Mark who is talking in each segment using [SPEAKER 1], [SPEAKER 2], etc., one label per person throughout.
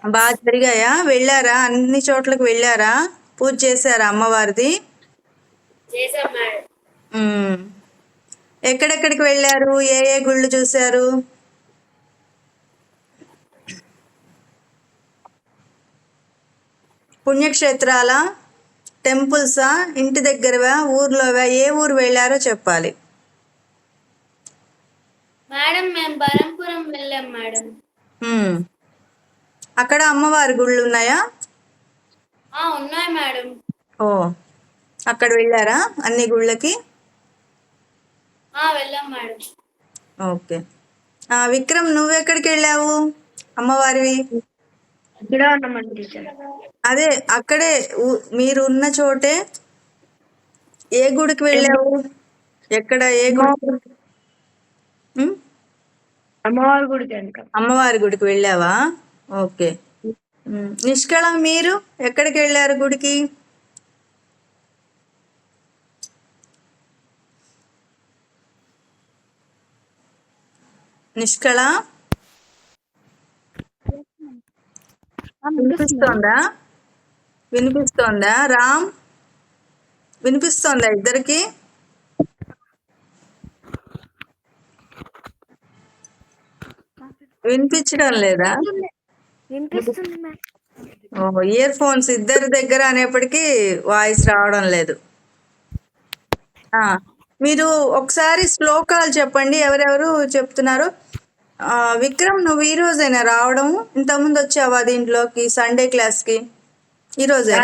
[SPEAKER 1] బాగా జరిగాయా? వెళ్ళారా? అన్ని చోట్లకు వెళ్ళారా? పూజ చేశారా అమ్మవారిది?
[SPEAKER 2] చేసాం మేడం.
[SPEAKER 1] ఉమ్. ఎక్కడెక్కడికి వెళ్ళారు? ఏ ఏ గుళ్ళు చూశారు? పుణ్యక్షేత్రాలా, టెంపుల్సా, ఇంటి దగ్గరవా, ఊర్లోవా? ఏ ఊరు వెళ్ళారో చెప్పాలి.
[SPEAKER 2] మేడం మేము బరంపురం వెళ్ళాం మేడం.
[SPEAKER 1] ఉమ్. అక్కడ అమ్మవారి గుళ్ళు ఉన్నాయా?
[SPEAKER 2] ఉన్నాయి మేడం.
[SPEAKER 1] ఓ, అక్కడ వెళ్ళారా అన్ని గుళ్ళకి?
[SPEAKER 2] వెళ్ళాం మేడం.
[SPEAKER 1] ఓకే. విక్రమ్, నువ్వెక్కడికి వెళ్ళావు అమ్మవారివి?
[SPEAKER 3] ఇక్కడ ఉన్నామండి టీచర్.
[SPEAKER 1] అదే అక్కడే మీరు ఉన్న చోటే ఏ గుడికి వెళ్ళావు? ఎక్కడ? ఏ గుడి?
[SPEAKER 3] అమ్మవారి గుడికి వెనక.
[SPEAKER 1] అమ్మవారి గుడికి వెళ్ళావా? ఓకే. నిష్కళ, మీరు ఎక్కడికి వెళ్ళారు గుడికి? నిష్కళ వినిపిస్తోందా? వినిపిస్తోందా? రామ్, వినిపిస్తోందా ఇద్దరికి? వినిపించడం లేదా? ఇయర్ ఫోన్స్ ఇద్దరి దగ్గర అనేప్పటికీ వాయిస్ రావడం లేదు. మీరు ఒకసారి శ్లోకాలు చెప్పండి, ఎవరెవరు చెప్తున్నారు. విక్రమ్, నువ్వు ఈ రోజైనా రావడం? ఇంతకుముందు వచ్చావా దీంట్లోకి, సండే క్లాస్కి? ఈరోజే?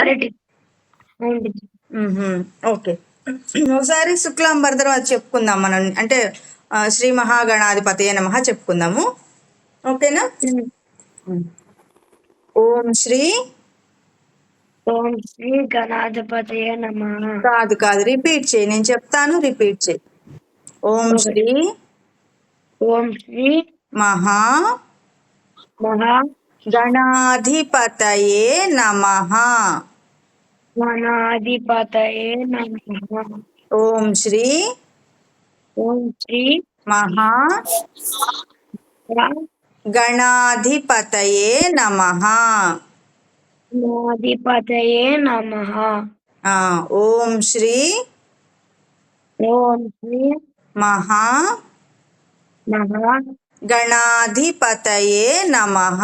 [SPEAKER 1] ఓకే. ఒకసారి శుక్లాంబరధరం అది చెప్పుకుందాం మనం, అంటే శ్రీ మహాగణాధిపతయే నమః చెప్పుకుందాము. ఓకేనా? ఓం శ్రీ
[SPEAKER 3] గణాధిపతయే నమః.
[SPEAKER 1] కాదు, రిపీట్ చేయి, నేను చెప్తాను, రిపీట్ చేయి. ఓం శ్రీ మహా గణాధిపతయే నమః. ఓం శ్రీ మహా గణాధిపతయే నమః. ఓం శ్రీ మహా గణాధిపతయే నమః.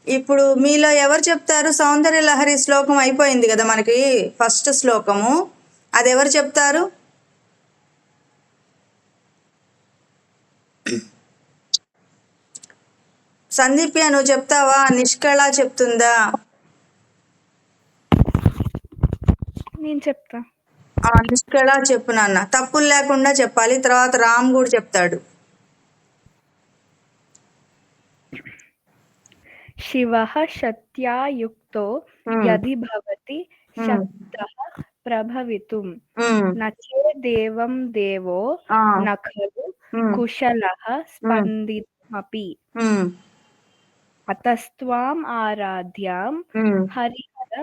[SPEAKER 1] ఇప్పుడు మీలో ఎవరు చెప్తారు? సౌందర్య లహరి శ్లోకం అయిపోయింది కదా మనకి, ఫస్ట్ శ్లోకము, అది ఎవరు చెప్తారు? సందీప్య, నువ్వు చెప్తావా? నిష్కళ చెప్తుందా?
[SPEAKER 4] నేను చెప్తా.
[SPEAKER 1] నిష్కళ చెప్పు నాన్న, తప్పులు లేకుండా చెప్పాలి. తర్వాత రామ్ కూడా చెప్తాడు.
[SPEAKER 4] శివః శక్త్యాయుక్తో యది భవతి శక్తః ప్రభవితుం నచేదేవం దేవో నఖలు కుశలః స్పందితుమపి అతస్త్వాం ఆరాధ్యాం హరిహర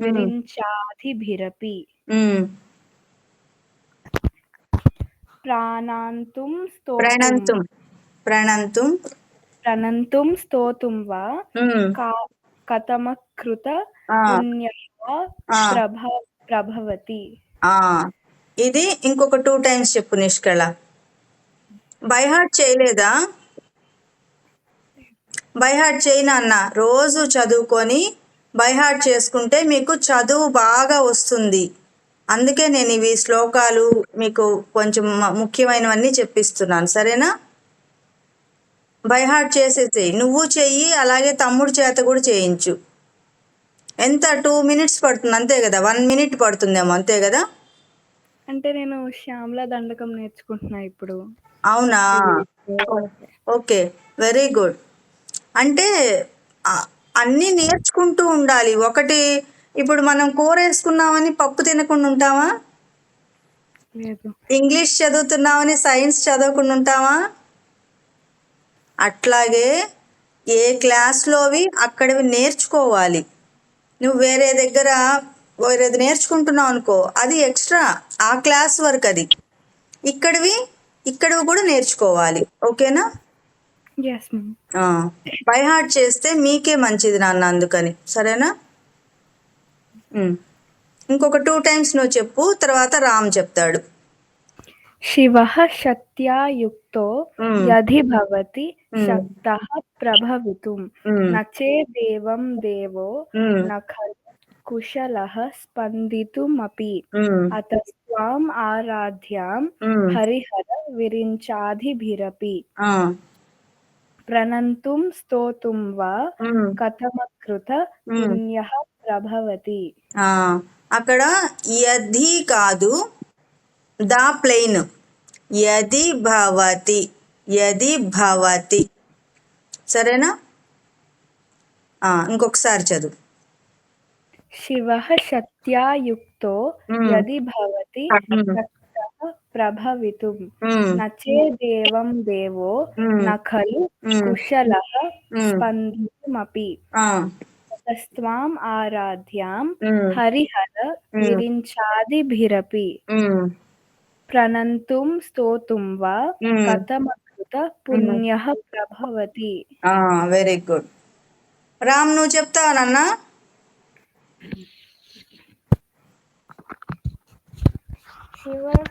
[SPEAKER 4] విరించాధిభిరపి ప్రణంతుం స్తోతుం వా కథమకృత పుణ్యః ప్రభవతి.
[SPEAKER 1] ఇది ఇంకొక 2 times చెప్పు నిష్కళ. బైహార్ట్ చేయలేదా? బైహార్ట్ చేయనా అన్న? రోజు చదువుకొని బైహార్ట్ చేసుకుంటే మీకు చదువు బాగా వస్తుంది. అందుకే నేను ఇవి శ్లోకాలు మీకు కొంచెం ముఖ్యమైనవన్నీ చెప్పిస్తున్నాను, సరేనా? బైహార్ట్ చేసేసి నువ్వు చెయ్యి, అలాగే తమ్ముడు చేత కూడా చేయించు. ఎంత 2 minutes పడుతుంది అంతే కదా? 1 minute పడుతుందేమో, అంతే కదా?
[SPEAKER 4] అంటే నేను శ్యామల దండకం నేర్చుకుంటున్నా ఇప్పుడు.
[SPEAKER 1] అవునా? Okay, very good. అంటే అన్నీ నేర్చుకుంటూ ఉండాలి. ఒకటి, ఇప్పుడు మనం కూర వేసుకున్నామని పప్పు తినకుండా ఉంటామా? ఇంగ్లీష్ చదువుతున్నామని సైన్స్ చదవకుండా ఉంటామా? అట్లాగే ఏ క్లాస్లోవి అక్కడవి నేర్చుకోవాలి. నువ్వు వేరేది నేర్చుకుంటున్నావు అనుకో, అది ఎక్స్ట్రా, ఆ క్లాస్ వరకు అది. ఇక్కడివి ఇక్కడ కూడా నేర్చుకోవాలి. ఓకేనా?
[SPEAKER 4] Yes ma'am.
[SPEAKER 1] బై హార్ట్ చేస్తే మీకే మంచిది నాన్న, అందుకని. సరేనా? ఇంకొక 2 టైమ్స్ నువ్వు చెప్పు, తర్వాత రామ్ చెప్తాడు.
[SPEAKER 4] శివః శక్త్యా యుక్తో
[SPEAKER 1] మ్మ్.
[SPEAKER 4] యది భవతి
[SPEAKER 1] మ్మ్.
[SPEAKER 4] శక్తః ప్రభవితుం
[SPEAKER 1] మ్మ్.
[SPEAKER 4] నచేదేవం దేవో
[SPEAKER 1] మ్మ్.
[SPEAKER 4] న ఖలు కుశలః స్పందితుమపి
[SPEAKER 1] మ్మ్.
[SPEAKER 4] అతస్త్వాం ఆరాధ్యాం
[SPEAKER 1] మ్మ్.
[SPEAKER 4] హరిహర విరించాదిభిరపి
[SPEAKER 1] ఆ.
[SPEAKER 4] ప్రణంతుం స్తోతుం వా
[SPEAKER 1] మ్మ్.
[SPEAKER 4] కథమకృత
[SPEAKER 1] మ్మ్.
[SPEAKER 4] పుణ్యః ప్రభవతి.
[SPEAKER 1] ఆ. అక్కడ యది కాదు, దా ప్లెయిన్. యది భవతి, యది భవతి. సరేనా? ఇంకొకసారి చదువు.
[SPEAKER 4] శివః శక్త్యా యుక్తో
[SPEAKER 1] మ్మ్.
[SPEAKER 4] యది భవతి
[SPEAKER 1] మ్మ్.
[SPEAKER 4] శక్తః ప్రభవితుం
[SPEAKER 1] మ్మ్.
[SPEAKER 4] నచేదేవం దేవో
[SPEAKER 1] మ్మ్.
[SPEAKER 4] న ఖలు
[SPEAKER 1] మ్మ్.
[SPEAKER 4] కుశలః
[SPEAKER 1] మ్మ్.
[SPEAKER 4] స్పందితుమపి
[SPEAKER 1] ఆ.
[SPEAKER 4] తస్త్వాం ఆరాధ్యాం
[SPEAKER 1] మ్మ్.
[SPEAKER 4] హరిహర
[SPEAKER 1] మ్మ్.
[SPEAKER 4] విరించాదిభిరపి
[SPEAKER 1] మ్మ్.
[SPEAKER 4] ప్రణంతుం స్తోతుం వా
[SPEAKER 1] మ్మ్.
[SPEAKER 4] కథమకృత పుణ్యః ప్రభవతి.
[SPEAKER 1] Very good. రామ్, నువ్వు చెప్తావా నాన్న?
[SPEAKER 5] శివః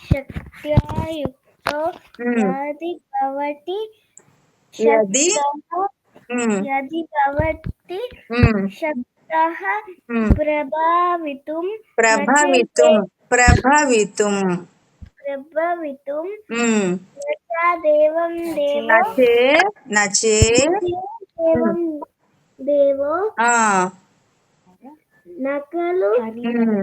[SPEAKER 5] శక్త్యా యుక్తో
[SPEAKER 1] మ్మ్.
[SPEAKER 5] యది భవతి
[SPEAKER 1] యది.
[SPEAKER 5] శక్తః
[SPEAKER 1] మ్మ్.
[SPEAKER 5] యది భవతి
[SPEAKER 1] మ్మ్.
[SPEAKER 5] శక్తః
[SPEAKER 1] మ్మ్.
[SPEAKER 5] ప్రభావితుం
[SPEAKER 1] ప్రభవితుం, ప్రభవితుం.
[SPEAKER 5] ప్రభావితుం
[SPEAKER 1] మ్మ్.
[SPEAKER 5] యథా దేవం దేవో
[SPEAKER 1] నచే, నచే.
[SPEAKER 5] దేవం దేవో
[SPEAKER 1] ఆ.
[SPEAKER 5] నకలు
[SPEAKER 1] మ్మ్.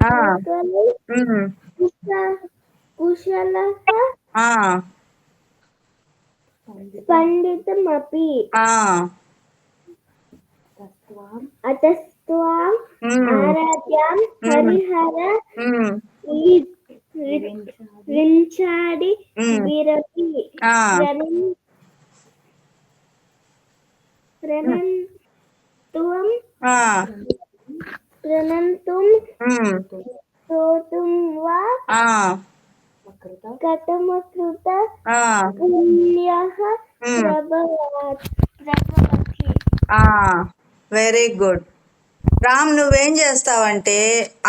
[SPEAKER 1] ఆ.
[SPEAKER 5] నకలు
[SPEAKER 1] మ్మ్.
[SPEAKER 5] కుశలః
[SPEAKER 1] ఆ.
[SPEAKER 5] పండితమపి
[SPEAKER 1] ఆ.
[SPEAKER 5] అతస్త్వాం
[SPEAKER 1] మ్మ్.
[SPEAKER 5] ఆరాధ్యాం హరిహర
[SPEAKER 1] మ్మ్.
[SPEAKER 5] వించాడి
[SPEAKER 1] మ్మ్.
[SPEAKER 5] బిరపి
[SPEAKER 1] ఆ.
[SPEAKER 5] ప్రణంతుం
[SPEAKER 1] ఆ.
[SPEAKER 5] ప్రణంతుం
[SPEAKER 1] మ్మ్.
[SPEAKER 5] స్తోతుం వా
[SPEAKER 1] ఆ.
[SPEAKER 5] కథమకృత
[SPEAKER 1] ఆ.
[SPEAKER 5] పుణ్యః
[SPEAKER 1] మ్మ్.
[SPEAKER 5] ప్రభవతి.
[SPEAKER 1] Very good. రామ్, నువ్వేం చేస్తావంటే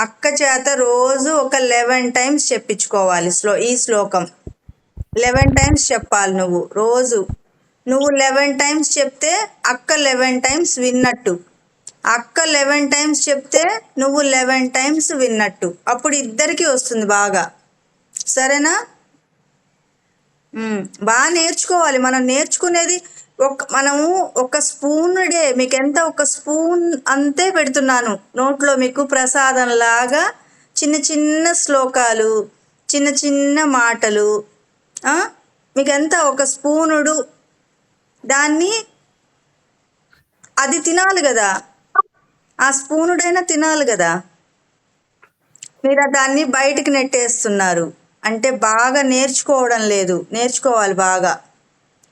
[SPEAKER 1] అక్క చేత రోజు ఒక 11 టైమ్స్ చెప్పించుకోవాలి. ఈ శ్లోకం 11 టైమ్స్ చెప్పాలి నువ్వు రోజు. నువ్వు 11 టైమ్స్ చెప్తే అక్క 11 టైమ్స్ విన్నట్టు, అక్క 11 టైమ్స్ చెప్తే నువ్వు 11 టైమ్స్ విన్నట్టు. అప్పుడు ఇద్దరికి వస్తుంది బాగా. సరేనా? బాగా నేర్చుకోవాలి. మనం నేర్చుకునేది మనము ఒక స్పూన్ డే, మీకు ఎంత, ఒక స్పూన్ అంతే పెడుతున్నాను నోట్లో మీకు ప్రసాదం లాగా. చిన్న చిన్న శ్లోకాలు, చిన్న చిన్న మాటలు. మీకు ఎంత, ఒక స్పూనుడు. దాన్ని అది తినాలి కదా, ఆ స్పూనుడైనా తినాలి కదా. మీరు దాన్ని బయటికి నెట్టేస్తున్నారు అంటే బాగా నేర్చుకోవడం లేదు. నేర్చుకోవాలి బాగా.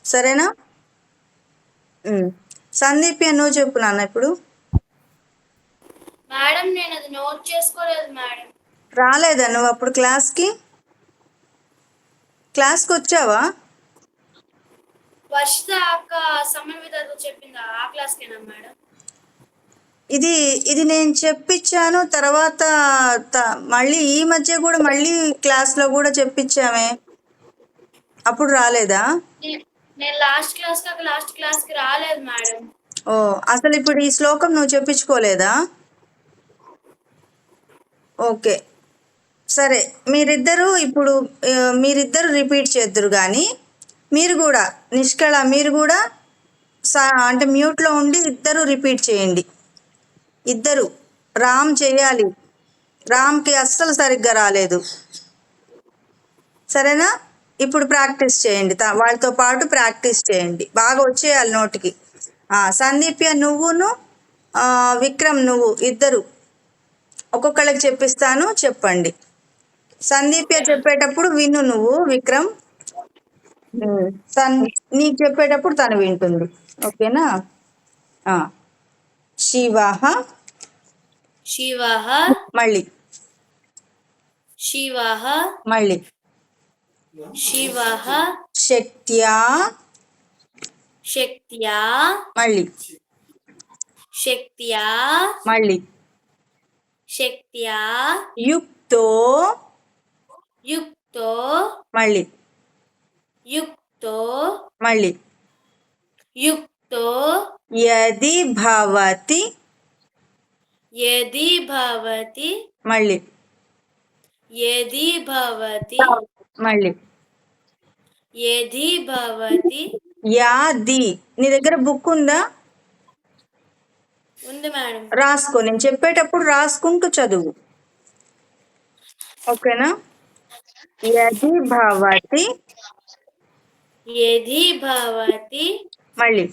[SPEAKER 1] సరేనా? సందీప్య, నువ్వు చెప్పు నాన్న ఇప్పుడు.
[SPEAKER 2] మేడం నేను అది నోట్ చేసుకోలేదు మేడం.
[SPEAKER 1] రాలేదా నువ్వు అప్పుడు క్లాస్కి వచ్చావా?
[SPEAKER 2] వర్షిత అక్క సమన్వితతో చెప్పిందా ఆ క్లాస్కేనా మేడం?
[SPEAKER 1] ఇది నేను చెప్పించాను. తర్వాత మళ్ళీ ఈ మధ్య కూడా మళ్ళీ క్లాస్లో కూడా చెప్పించామే. అప్పుడు రాలేదా?
[SPEAKER 2] నేను లాస్ట్ క్లాస్కి రాలేదు మేడం.
[SPEAKER 1] అసలు ఇప్పుడు ఈ శ్లోకం నువ్వు చెప్పించుకోలేదా? ఓకే, సరే. మీరిద్దరూ రిపీట్ చేద్దురు. కానీ మీరు కూడా నిష్కళ, మీరు కూడా అంటే మ్యూట్లో ఉండి ఇద్దరు రిపీట్ చేయండి. ఇద్దరు. రామ్ చేయాలి. రామ్కి అస్సలు సరిగ్గా రాలేదు. సరేనా? ఇప్పుడు ప్రాక్టీస్ చేయండి, వాళ్ళతో పాటు ప్రాక్టీస్ చేయండి. బాగా వచ్చేయాలి నోటికి. సందీప్య, నువ్వును విక్రమ్, నువ్వు ఇద్దరు ఒక్కొక్కళ్ళకి చెప్పిస్తాను, చెప్పండి. సందీప్య చెప్పేటప్పుడు విను నువ్వు, విక్రమ్ నీకు చెప్పేటప్పుడు తను వింటుంది. ఓకేనా? శివః,
[SPEAKER 2] శివః,
[SPEAKER 1] మళ్ళీ
[SPEAKER 2] శివః
[SPEAKER 1] మళ్ళీ
[SPEAKER 2] శివః
[SPEAKER 1] శక్త్యా
[SPEAKER 2] శక్త్యా
[SPEAKER 1] మళ్ళీ
[SPEAKER 2] శక్త్యా
[SPEAKER 1] మళ్ళీ
[SPEAKER 2] శక్త్యా
[SPEAKER 1] యుక్తో
[SPEAKER 2] యుక్తో
[SPEAKER 1] మళ్ళీ
[SPEAKER 2] యుక్తో
[SPEAKER 1] మళ్ళీ
[SPEAKER 2] యుక్తో
[SPEAKER 1] యది భవతి
[SPEAKER 2] యది భవతి
[SPEAKER 1] మళ్ళీ
[SPEAKER 2] యది భవతి
[SPEAKER 1] మళ్ళీ
[SPEAKER 2] యది భవతి
[SPEAKER 1] యాది. నీ దగ్గర బుక్ ఉందా?
[SPEAKER 2] ఉంది మేడం.
[SPEAKER 1] రాసుకో, నేను చెప్పేటప్పుడు రాసుకుంటూ చదువు, ఓకేనా? యది భవతి
[SPEAKER 2] యది భవతి
[SPEAKER 1] మళ్ళీ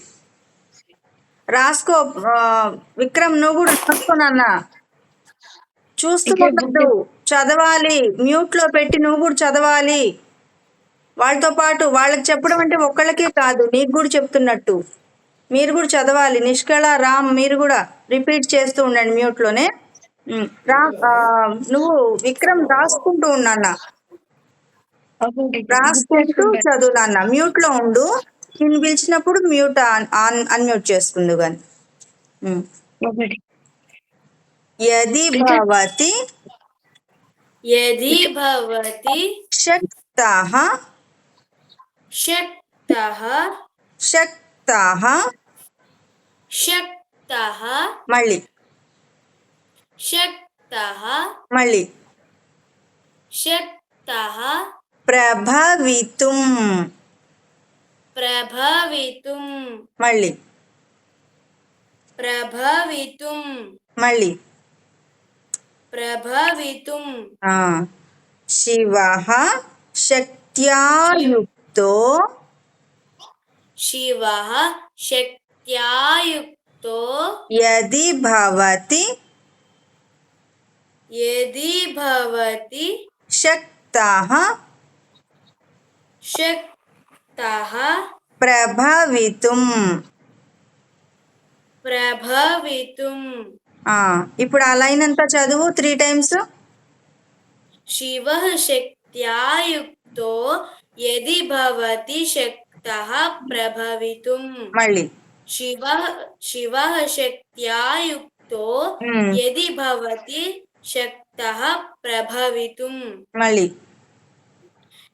[SPEAKER 1] రాసుకో. విక్రమ్ నువ్వు కూడా రాసుకో నాన్న, చూస్తూ చదవాలి, మ్యూట్ లో పెట్టి నువ్వు కూడా చదవాలి. వాళ్ళతో పాటు వాళ్ళకి చెప్పడం అంటే ఒక్కళ్ళకే కాదు, నీకు కూడా చెప్తున్నట్టు మీరు కూడా చదవాలి. నిష్కళ, రామ్ మీరు కూడా రిపీట్ చేస్తూ ఉండండి మ్యూట్ లోనే. నువ్వు విక్రమ్ రాసుకుంటూ ఉన్నాన్న, రాసుకుంటూ చదువు నాన్న. మ్యూట్ లో ఉండు, నేను పిలిచినప్పుడు మ్యూట్ అన్మ్యూట్ చేసుకుందు గాని. యది భవతి
[SPEAKER 2] యది భవతి
[SPEAKER 1] శక్తః
[SPEAKER 2] శక్తః
[SPEAKER 1] శక్తః
[SPEAKER 2] శక్తః
[SPEAKER 1] మళ్ళీ
[SPEAKER 2] శక్తః
[SPEAKER 1] మళ్ళీ
[SPEAKER 2] శక్తః
[SPEAKER 1] ప్రభవితుం
[SPEAKER 2] ప్రభవితుం
[SPEAKER 1] మళ్ళీ
[SPEAKER 2] ప్రభవితుం
[SPEAKER 1] మళ్ళీ
[SPEAKER 2] ప్రభవితుం
[SPEAKER 1] శివః శక్త్యా యుక్తో
[SPEAKER 2] శివః శక్త్యా యుక్తో
[SPEAKER 1] యది భవతి
[SPEAKER 2] యది భవతి
[SPEAKER 1] శక్తః
[SPEAKER 2] శక్తః
[SPEAKER 1] ప్రభవితుం.
[SPEAKER 2] ప్రభవితుం.
[SPEAKER 1] ఇప్పుడు ఆ లైన్ అంతా చదువు 3 times.
[SPEAKER 2] శివః శక్త్యా యుక్తో యది భవతి శక్తః ప్రభవితుం.
[SPEAKER 1] మళ్ళీ
[SPEAKER 2] శివః శక్త్యా యుక్తో యది భవతి శక్తః ప్రభవితుం.
[SPEAKER 1] మళ్ళీ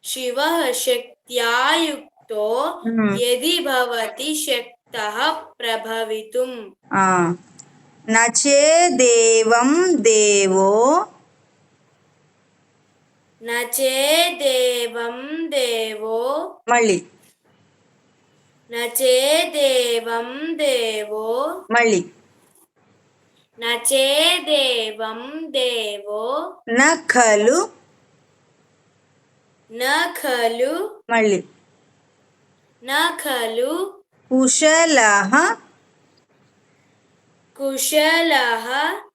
[SPEAKER 2] శివః శక్త్యా యుక్తో యది భవతి శక్తః ప్రభవితుం.
[SPEAKER 1] నచేదేవం దేవో
[SPEAKER 2] నచేదేవం దేవో
[SPEAKER 1] మళ్ళీ
[SPEAKER 2] నచేదేవం దేవో
[SPEAKER 1] మళ్ళీ
[SPEAKER 2] నచేదేవం దేవో
[SPEAKER 1] న ఖలు
[SPEAKER 2] న ఖలు
[SPEAKER 1] మళ్ళీ
[SPEAKER 2] న ఖలు
[SPEAKER 1] కుశలః
[SPEAKER 2] కుశలః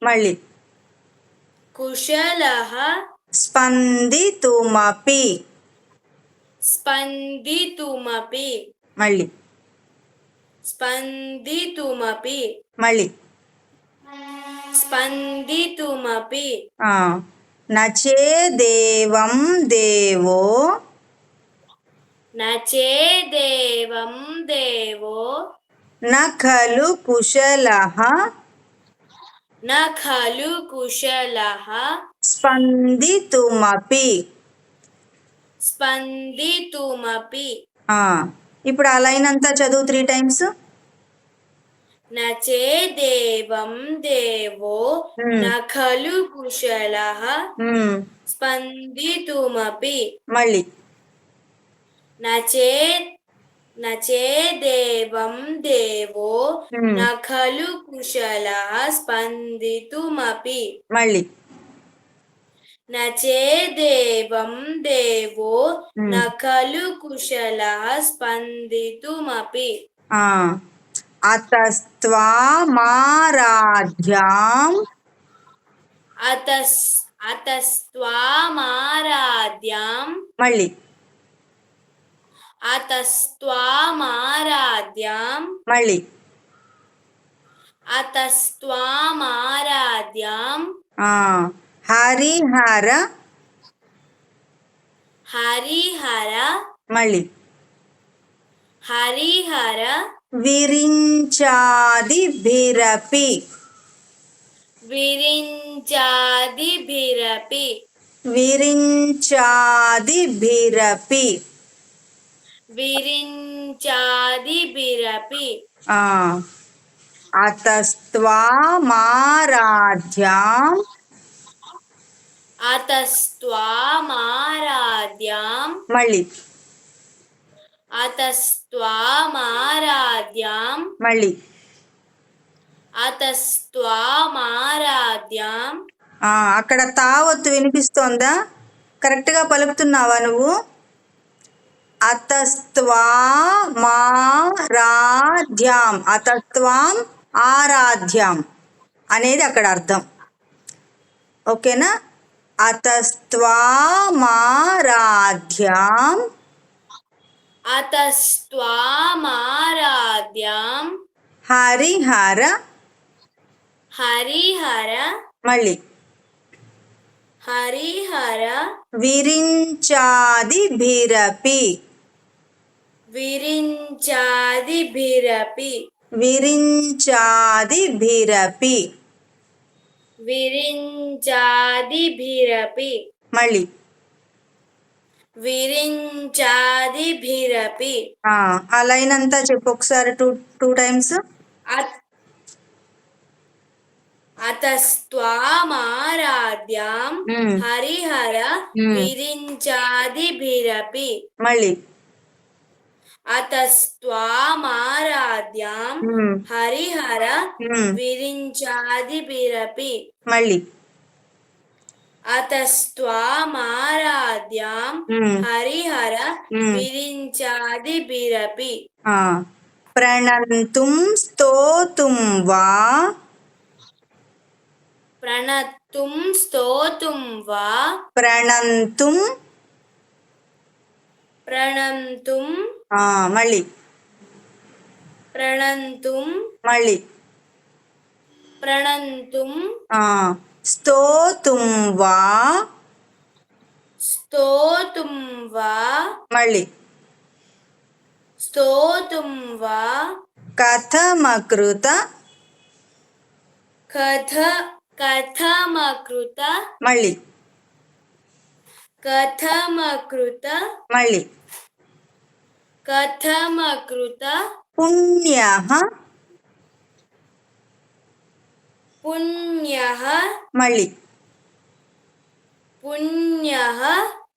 [SPEAKER 1] మళ్ళీ
[SPEAKER 2] కుశలః
[SPEAKER 1] స్పందితుమపి
[SPEAKER 2] స్పందితుమపి
[SPEAKER 1] మళ్ళీ
[SPEAKER 2] స్పందితుమపి
[SPEAKER 1] మళ్ళీ
[SPEAKER 2] స్పందితుమపి
[SPEAKER 1] నచేదేవం దేవో
[SPEAKER 2] నచేదేవం దేవో
[SPEAKER 1] న ఖలు కుశలః
[SPEAKER 2] న ఖలు కుశలః
[SPEAKER 1] స్పందితుమపి.
[SPEAKER 2] స్పందితుమపి.
[SPEAKER 1] ఇప్పుడు ఆ లైన్ అంతా చదువు 3 times.
[SPEAKER 2] నచేదేవం దేవో న ఖలు కుశలః స్పందితుమపి.
[SPEAKER 1] మళ్ళీ
[SPEAKER 2] నచేదేవం దేవో న ఖలు కుశలః స్పందితుమపి.
[SPEAKER 1] మళ్ళీ
[SPEAKER 2] నచేదేవం దేవో న ఖలు కుశలః స్పందితుమపి.
[SPEAKER 1] అతస్త్వామారాధ్యాం
[SPEAKER 2] అతస్త్వామారాధ్యాం
[SPEAKER 1] మళ్ళీ
[SPEAKER 2] అతస్త్వామారాధ్యాం
[SPEAKER 1] మళ్ళీ
[SPEAKER 2] అతస్త్వామారాధ్యాం
[SPEAKER 1] హరిహర
[SPEAKER 2] హరిహర
[SPEAKER 1] మళ్ళీ
[SPEAKER 2] హరిహర
[SPEAKER 1] విరించాది భిరపి
[SPEAKER 2] విరించాది భిరపి
[SPEAKER 1] విరించాది భిరపి
[SPEAKER 2] విరించాది భిరపి
[SPEAKER 1] అతస్త్వామారాధ్యాం
[SPEAKER 2] అతస్త్వామారాధ్యాం
[SPEAKER 1] మళ్ళీ
[SPEAKER 2] అతస్త్వామారాధ్యాం
[SPEAKER 1] మళ్ళీ
[SPEAKER 2] అతస్త్వామారాధ్యాం
[SPEAKER 1] అక్కడ తావత్తు వినిపిస్తోందా? కరెక్ట్గా పలుకుతున్నావా నువ్వు? అతస్త్వామారాధ్యాం అతస్త్వాం ఆరాధ్యాం అనేది అక్కడ అర్థం. ఓకేనా? అతస్త్వామారాధ్యాం
[SPEAKER 2] అతస్త్వామారాధ్యాం
[SPEAKER 1] హరిహర
[SPEAKER 2] హరిహర
[SPEAKER 1] మళ్ళీ
[SPEAKER 2] హరిహర
[SPEAKER 1] విరించాది భిరపి
[SPEAKER 2] విరించాది భిరపి
[SPEAKER 1] విరించాది భిరపి
[SPEAKER 2] విరించాది భిరపి
[SPEAKER 1] మళ్ళీ
[SPEAKER 2] విరించాది భిరపి
[SPEAKER 1] ఆ లైన్ అంతా చెప్పు ఒకసారి టూ టైమ్స్.
[SPEAKER 2] అతస్త్వామారాధ్యాం హరిహర విరించాది భిరపి
[SPEAKER 1] మళ్ళీ
[SPEAKER 2] అతస్త్వామారాధ్యాం హరిహర విరించాది భిరపి
[SPEAKER 1] మళ్ళీ
[SPEAKER 2] అతస్త్వామారాధ్యాం హరిహర విరించాది భిరపి
[SPEAKER 1] ప్రణంతుం స్తోతుం వా
[SPEAKER 2] ప్రణతుం స్తోతుం వా
[SPEAKER 1] ప్రణంతుం
[SPEAKER 2] ప్రణంతుం
[SPEAKER 1] మళ్ళీ
[SPEAKER 2] ప్రణంతుం
[SPEAKER 1] మళ్ళీ
[SPEAKER 2] ప్రణంతుం
[SPEAKER 1] స్తోతుం వా
[SPEAKER 2] స్తోతుం వా
[SPEAKER 1] మళ్ళీ
[SPEAKER 2] స్తోతుం వా
[SPEAKER 1] కథమకృత
[SPEAKER 2] కథమకృత
[SPEAKER 1] మళ్ళీ
[SPEAKER 2] కథమకృత
[SPEAKER 1] మళ్ళీ
[SPEAKER 2] కథమకృత
[SPEAKER 1] పుణ్యః
[SPEAKER 2] పుణ్యః
[SPEAKER 1] మళ్ళీ
[SPEAKER 2] పుణ్యః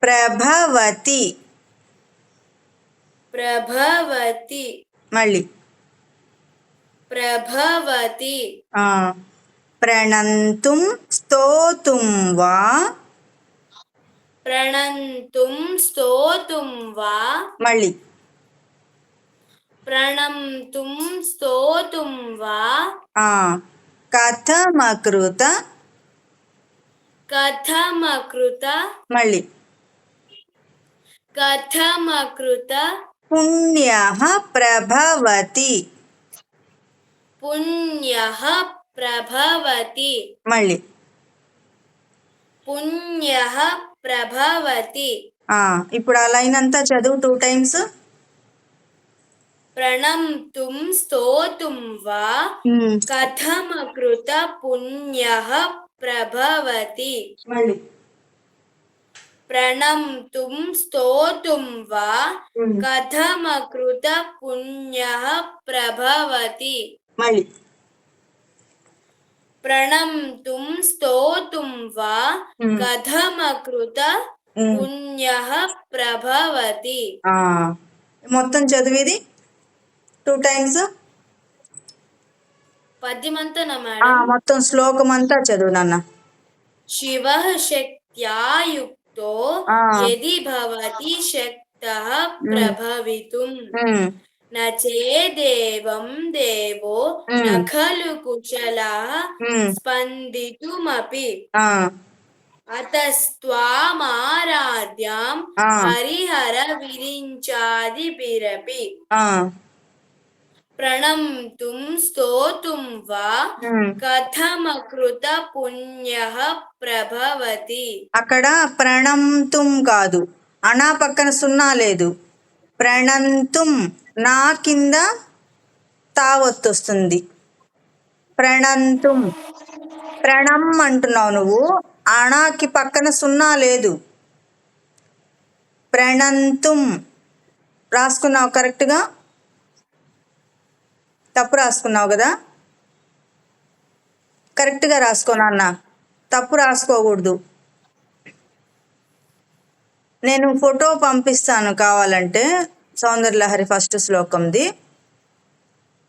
[SPEAKER 1] ప్రభవతి
[SPEAKER 2] ప్రభవతి
[SPEAKER 1] మళ్ళీ
[SPEAKER 2] ప్రభవతి
[SPEAKER 1] ప్రణంతుం స్తోతుం వా
[SPEAKER 2] ప్రణంతుం స్తోతుం వా
[SPEAKER 1] మళ్ళీ
[SPEAKER 2] ప్రణంతుం స్తోతుం వా
[SPEAKER 1] కథమకృత
[SPEAKER 2] కథమకృత
[SPEAKER 1] మళ్ళీ
[SPEAKER 2] కథమకృత
[SPEAKER 1] పుణ్యః ప్రభవతి
[SPEAKER 2] పుణ్యః ప్రభవతి
[SPEAKER 1] మళ్ళీ
[SPEAKER 2] పుణ్యః ప్రభవతి
[SPEAKER 1] ఇప్పుడు ఆ లైన్ అంతా చదువు 2 టైమ్స్.
[SPEAKER 2] ప్రణంతుం స్తోతుం వా కథమకృత పుణ్యః ప్రభవతి
[SPEAKER 1] మళ్ళీ
[SPEAKER 2] ప్రణంతుం స్తోతుం వా కథమకృత పుణ్యః ప్రభవతి
[SPEAKER 1] మళ్ళీ
[SPEAKER 2] ప్రణంతుం స్తోతుం వా కథమకృత పుణ్యః ప్రభవతి.
[SPEAKER 1] మొత్తం చదివేది 2 టైమ్స్.
[SPEAKER 2] పద్యమంతనా మేడం?
[SPEAKER 1] మొత్తం శ్లోకం అంతా చదువు నాన్న.
[SPEAKER 2] శివః శక్త్యా యుక్తో యది భవతి శక్తః ప్రభవితుం న చేదేవం దేవో న ఖలు కుశలః స్పందితుమపి అతస్త్వామారాధ్యాం హరిహర విరించాది భిరపి ప్రణంతుం స్తోతుం వా కథమకృత పుణ్యః ప్రభవతి.
[SPEAKER 1] అక్కడ ప్రణంతుం కాదు, అనా పక్కన సున్నా లేదు. ప్రణంతుం నా కింద తా ఒత్తు వస్తుంది. ప్రణంతుం ప్రణం అంటున్నావు నువ్వు, అణాకి పక్కన సున్నా లేదు. ప్రణంతుం రాసుకున్నావు కరెక్ట్గా? తప్పు రాసుకున్నావు కదా? కరెక్ట్గా రాసుకోనా అన్న, తప్పు రాసుకోకూడదు. నేను ఫోటో పంపిస్తాను కావాలంటే, సౌందర్యలహరి ఫస్ట్ శ్లోకంది,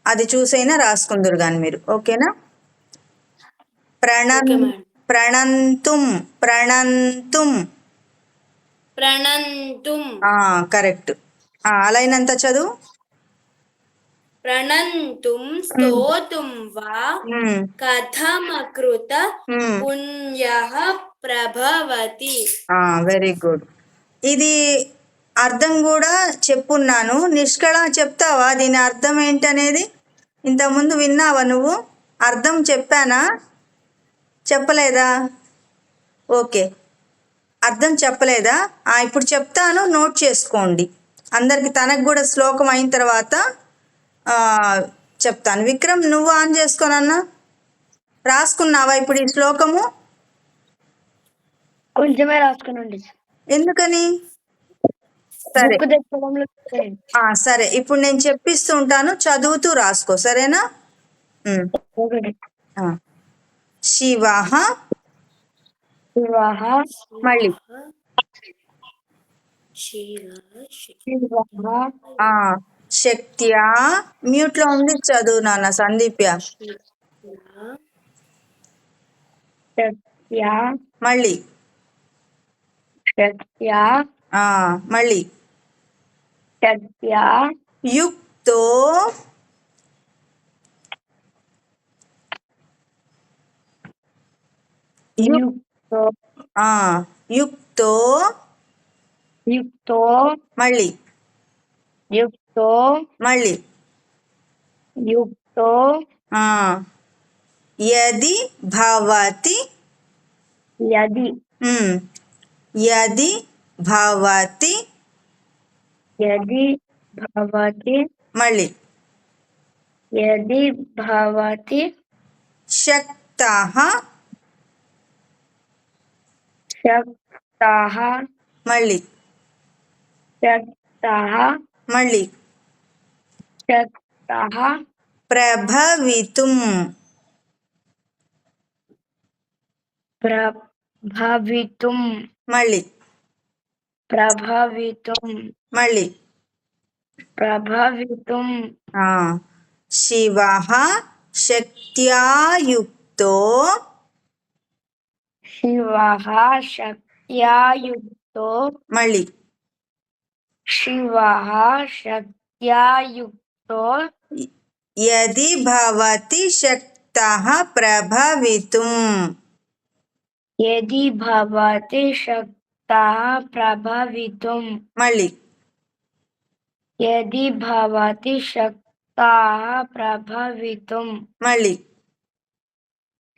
[SPEAKER 1] అది చూసైనా రాసుకుందరు కానీ మీరు. ఓకేనా?
[SPEAKER 2] Okay madam.
[SPEAKER 1] ప్రణంతుం ప్రణంతుం
[SPEAKER 2] ప్రణంతుం
[SPEAKER 1] కరెక్ట్. అలా అయినంత చదువు.
[SPEAKER 2] ప్రణంతుం స్తోతుం వా
[SPEAKER 1] ఉమ్,
[SPEAKER 2] కథమకృత
[SPEAKER 1] ఉమ్.
[SPEAKER 2] పుణ్యః ప్రభవతి.
[SPEAKER 1] Very good. ఇది అర్థం కూడా చెప్పున్నాను. నిష్కళ చెప్తావా దీని అర్థం ఏంటనేది? ఇంతకుముందు విన్నావా నువ్వు? అర్థం చెప్పానా, చెప్పలేదా? ఓకే, అర్థం చెప్పలేదా? ఇప్పుడు చెప్తాను, నోట్ చేసుకోండి. అందరికి తనకు కూడా శ్లోకం అయిన తర్వాత చెప్తాను. విక్రమ్ నువ్వు ఆన్ చేసుకోనన్నా, రాసుకున్నావా ఇప్పుడు ఈ శ్లోకము?
[SPEAKER 3] కొంచెమే రాసుకున్నాండి.
[SPEAKER 1] ఎందుకని? సరే
[SPEAKER 3] బుక్ తెచ్చుకోవడంలో
[SPEAKER 1] సరే, ఇప్పుడు నేను చెప్పిస్తూ ఉంటాను, చదువుతూ రాసుకో, సరేనా?
[SPEAKER 3] ఒకటి.
[SPEAKER 1] శివ
[SPEAKER 3] శివః
[SPEAKER 1] మళ్ళీ
[SPEAKER 3] శివః
[SPEAKER 1] శక్త్యా, మ్యూట్ లో ఉంది, చదువు నాన్న సందీప్య.
[SPEAKER 3] శక్త్యా
[SPEAKER 1] మళ్ళీ
[SPEAKER 3] శక్త్యా
[SPEAKER 1] మళ్ళీ
[SPEAKER 3] శక్త్యా
[SPEAKER 1] యుక్తో
[SPEAKER 3] యుక్తో
[SPEAKER 1] యుక్తో
[SPEAKER 3] యుక్తో
[SPEAKER 1] మళ్ళీ
[SPEAKER 3] యుక్తో
[SPEAKER 1] మళ్ళీ
[SPEAKER 3] యుక్తో
[SPEAKER 1] యది భవతి
[SPEAKER 3] యది
[SPEAKER 1] యది భవతి
[SPEAKER 3] యది భవతి
[SPEAKER 1] మళ్ళీ
[SPEAKER 3] యది భవతి
[SPEAKER 1] శక్తః
[SPEAKER 3] శక్తః
[SPEAKER 1] మళ్ళీ
[SPEAKER 3] శక్తః
[SPEAKER 1] మళ్ళీ
[SPEAKER 3] శక్తః
[SPEAKER 1] ప్రభవితుం
[SPEAKER 3] ప్రభవితుం
[SPEAKER 1] మళ్ళీ
[SPEAKER 3] ప్రభవితుం
[SPEAKER 1] మళ్ళీ
[SPEAKER 3] ప్రభవితుం
[SPEAKER 1] శివః శక్త్యా యుక్తో
[SPEAKER 3] శివః శక్త్యా యుక్తో
[SPEAKER 1] మళ్ళీ
[SPEAKER 3] శివః శక్త్యా యుక్తో
[SPEAKER 1] యది భవతి శక్తః ప్రభవితుం
[SPEAKER 3] యది భవతి శక్తః ప్రభవితుం
[SPEAKER 1] మళ్ళీ
[SPEAKER 3] యది భవతి శక్తః ప్రభవితుం
[SPEAKER 1] మళ్ళీ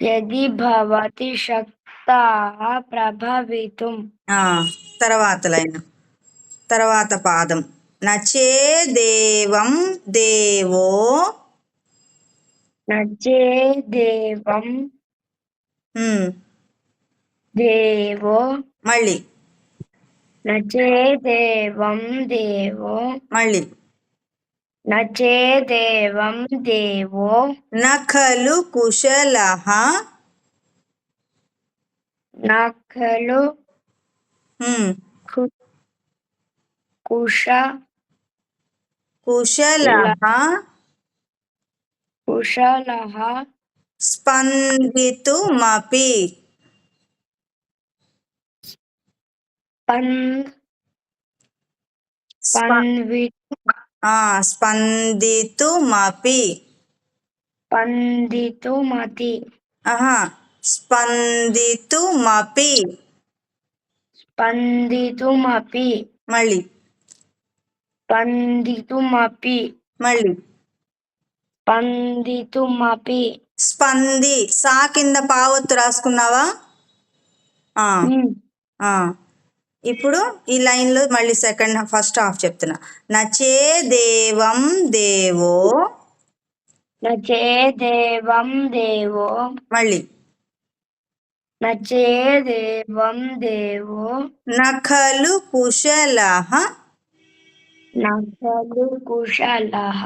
[SPEAKER 3] యది భవతి శక్తః ప్రభవితుం.
[SPEAKER 1] తర్వాత లైన్, తర్వాత పాదం. నచేదేవం దేవో
[SPEAKER 3] నచేదేవం దేవో
[SPEAKER 1] మళ్ళీ
[SPEAKER 3] నచేదేవం దేవో
[SPEAKER 1] మళ్ళీ
[SPEAKER 3] నచేదేవం దేవో
[SPEAKER 1] నఖలు కుశలః
[SPEAKER 3] నఖలు
[SPEAKER 1] కుశలః
[SPEAKER 3] కుశలః
[SPEAKER 1] స్పందితుమపి స్పందితుమపి
[SPEAKER 3] స్పందితుమతి
[SPEAKER 1] స్పందితుమపి
[SPEAKER 3] స్పందితుమపి
[SPEAKER 1] మళ్ళీ
[SPEAKER 3] స్పందితుమపి
[SPEAKER 1] మళ్ళీ
[SPEAKER 3] స్పందితుమపి
[SPEAKER 1] స్పంది సా కింద పావొత్తు రాసుకున్నావా? ఇప్పుడు ఈ లైన్లో మళ్ళీ ఫస్ట్ హాఫ్ చెప్తున్నా. నచే దేవం దేవో,
[SPEAKER 3] నచే దేవం దేవో,
[SPEAKER 1] మళ్ళీ
[SPEAKER 3] నచే దేవం దేవో,
[SPEAKER 1] నఖలు కుశలః,
[SPEAKER 3] నకలు కుశలః,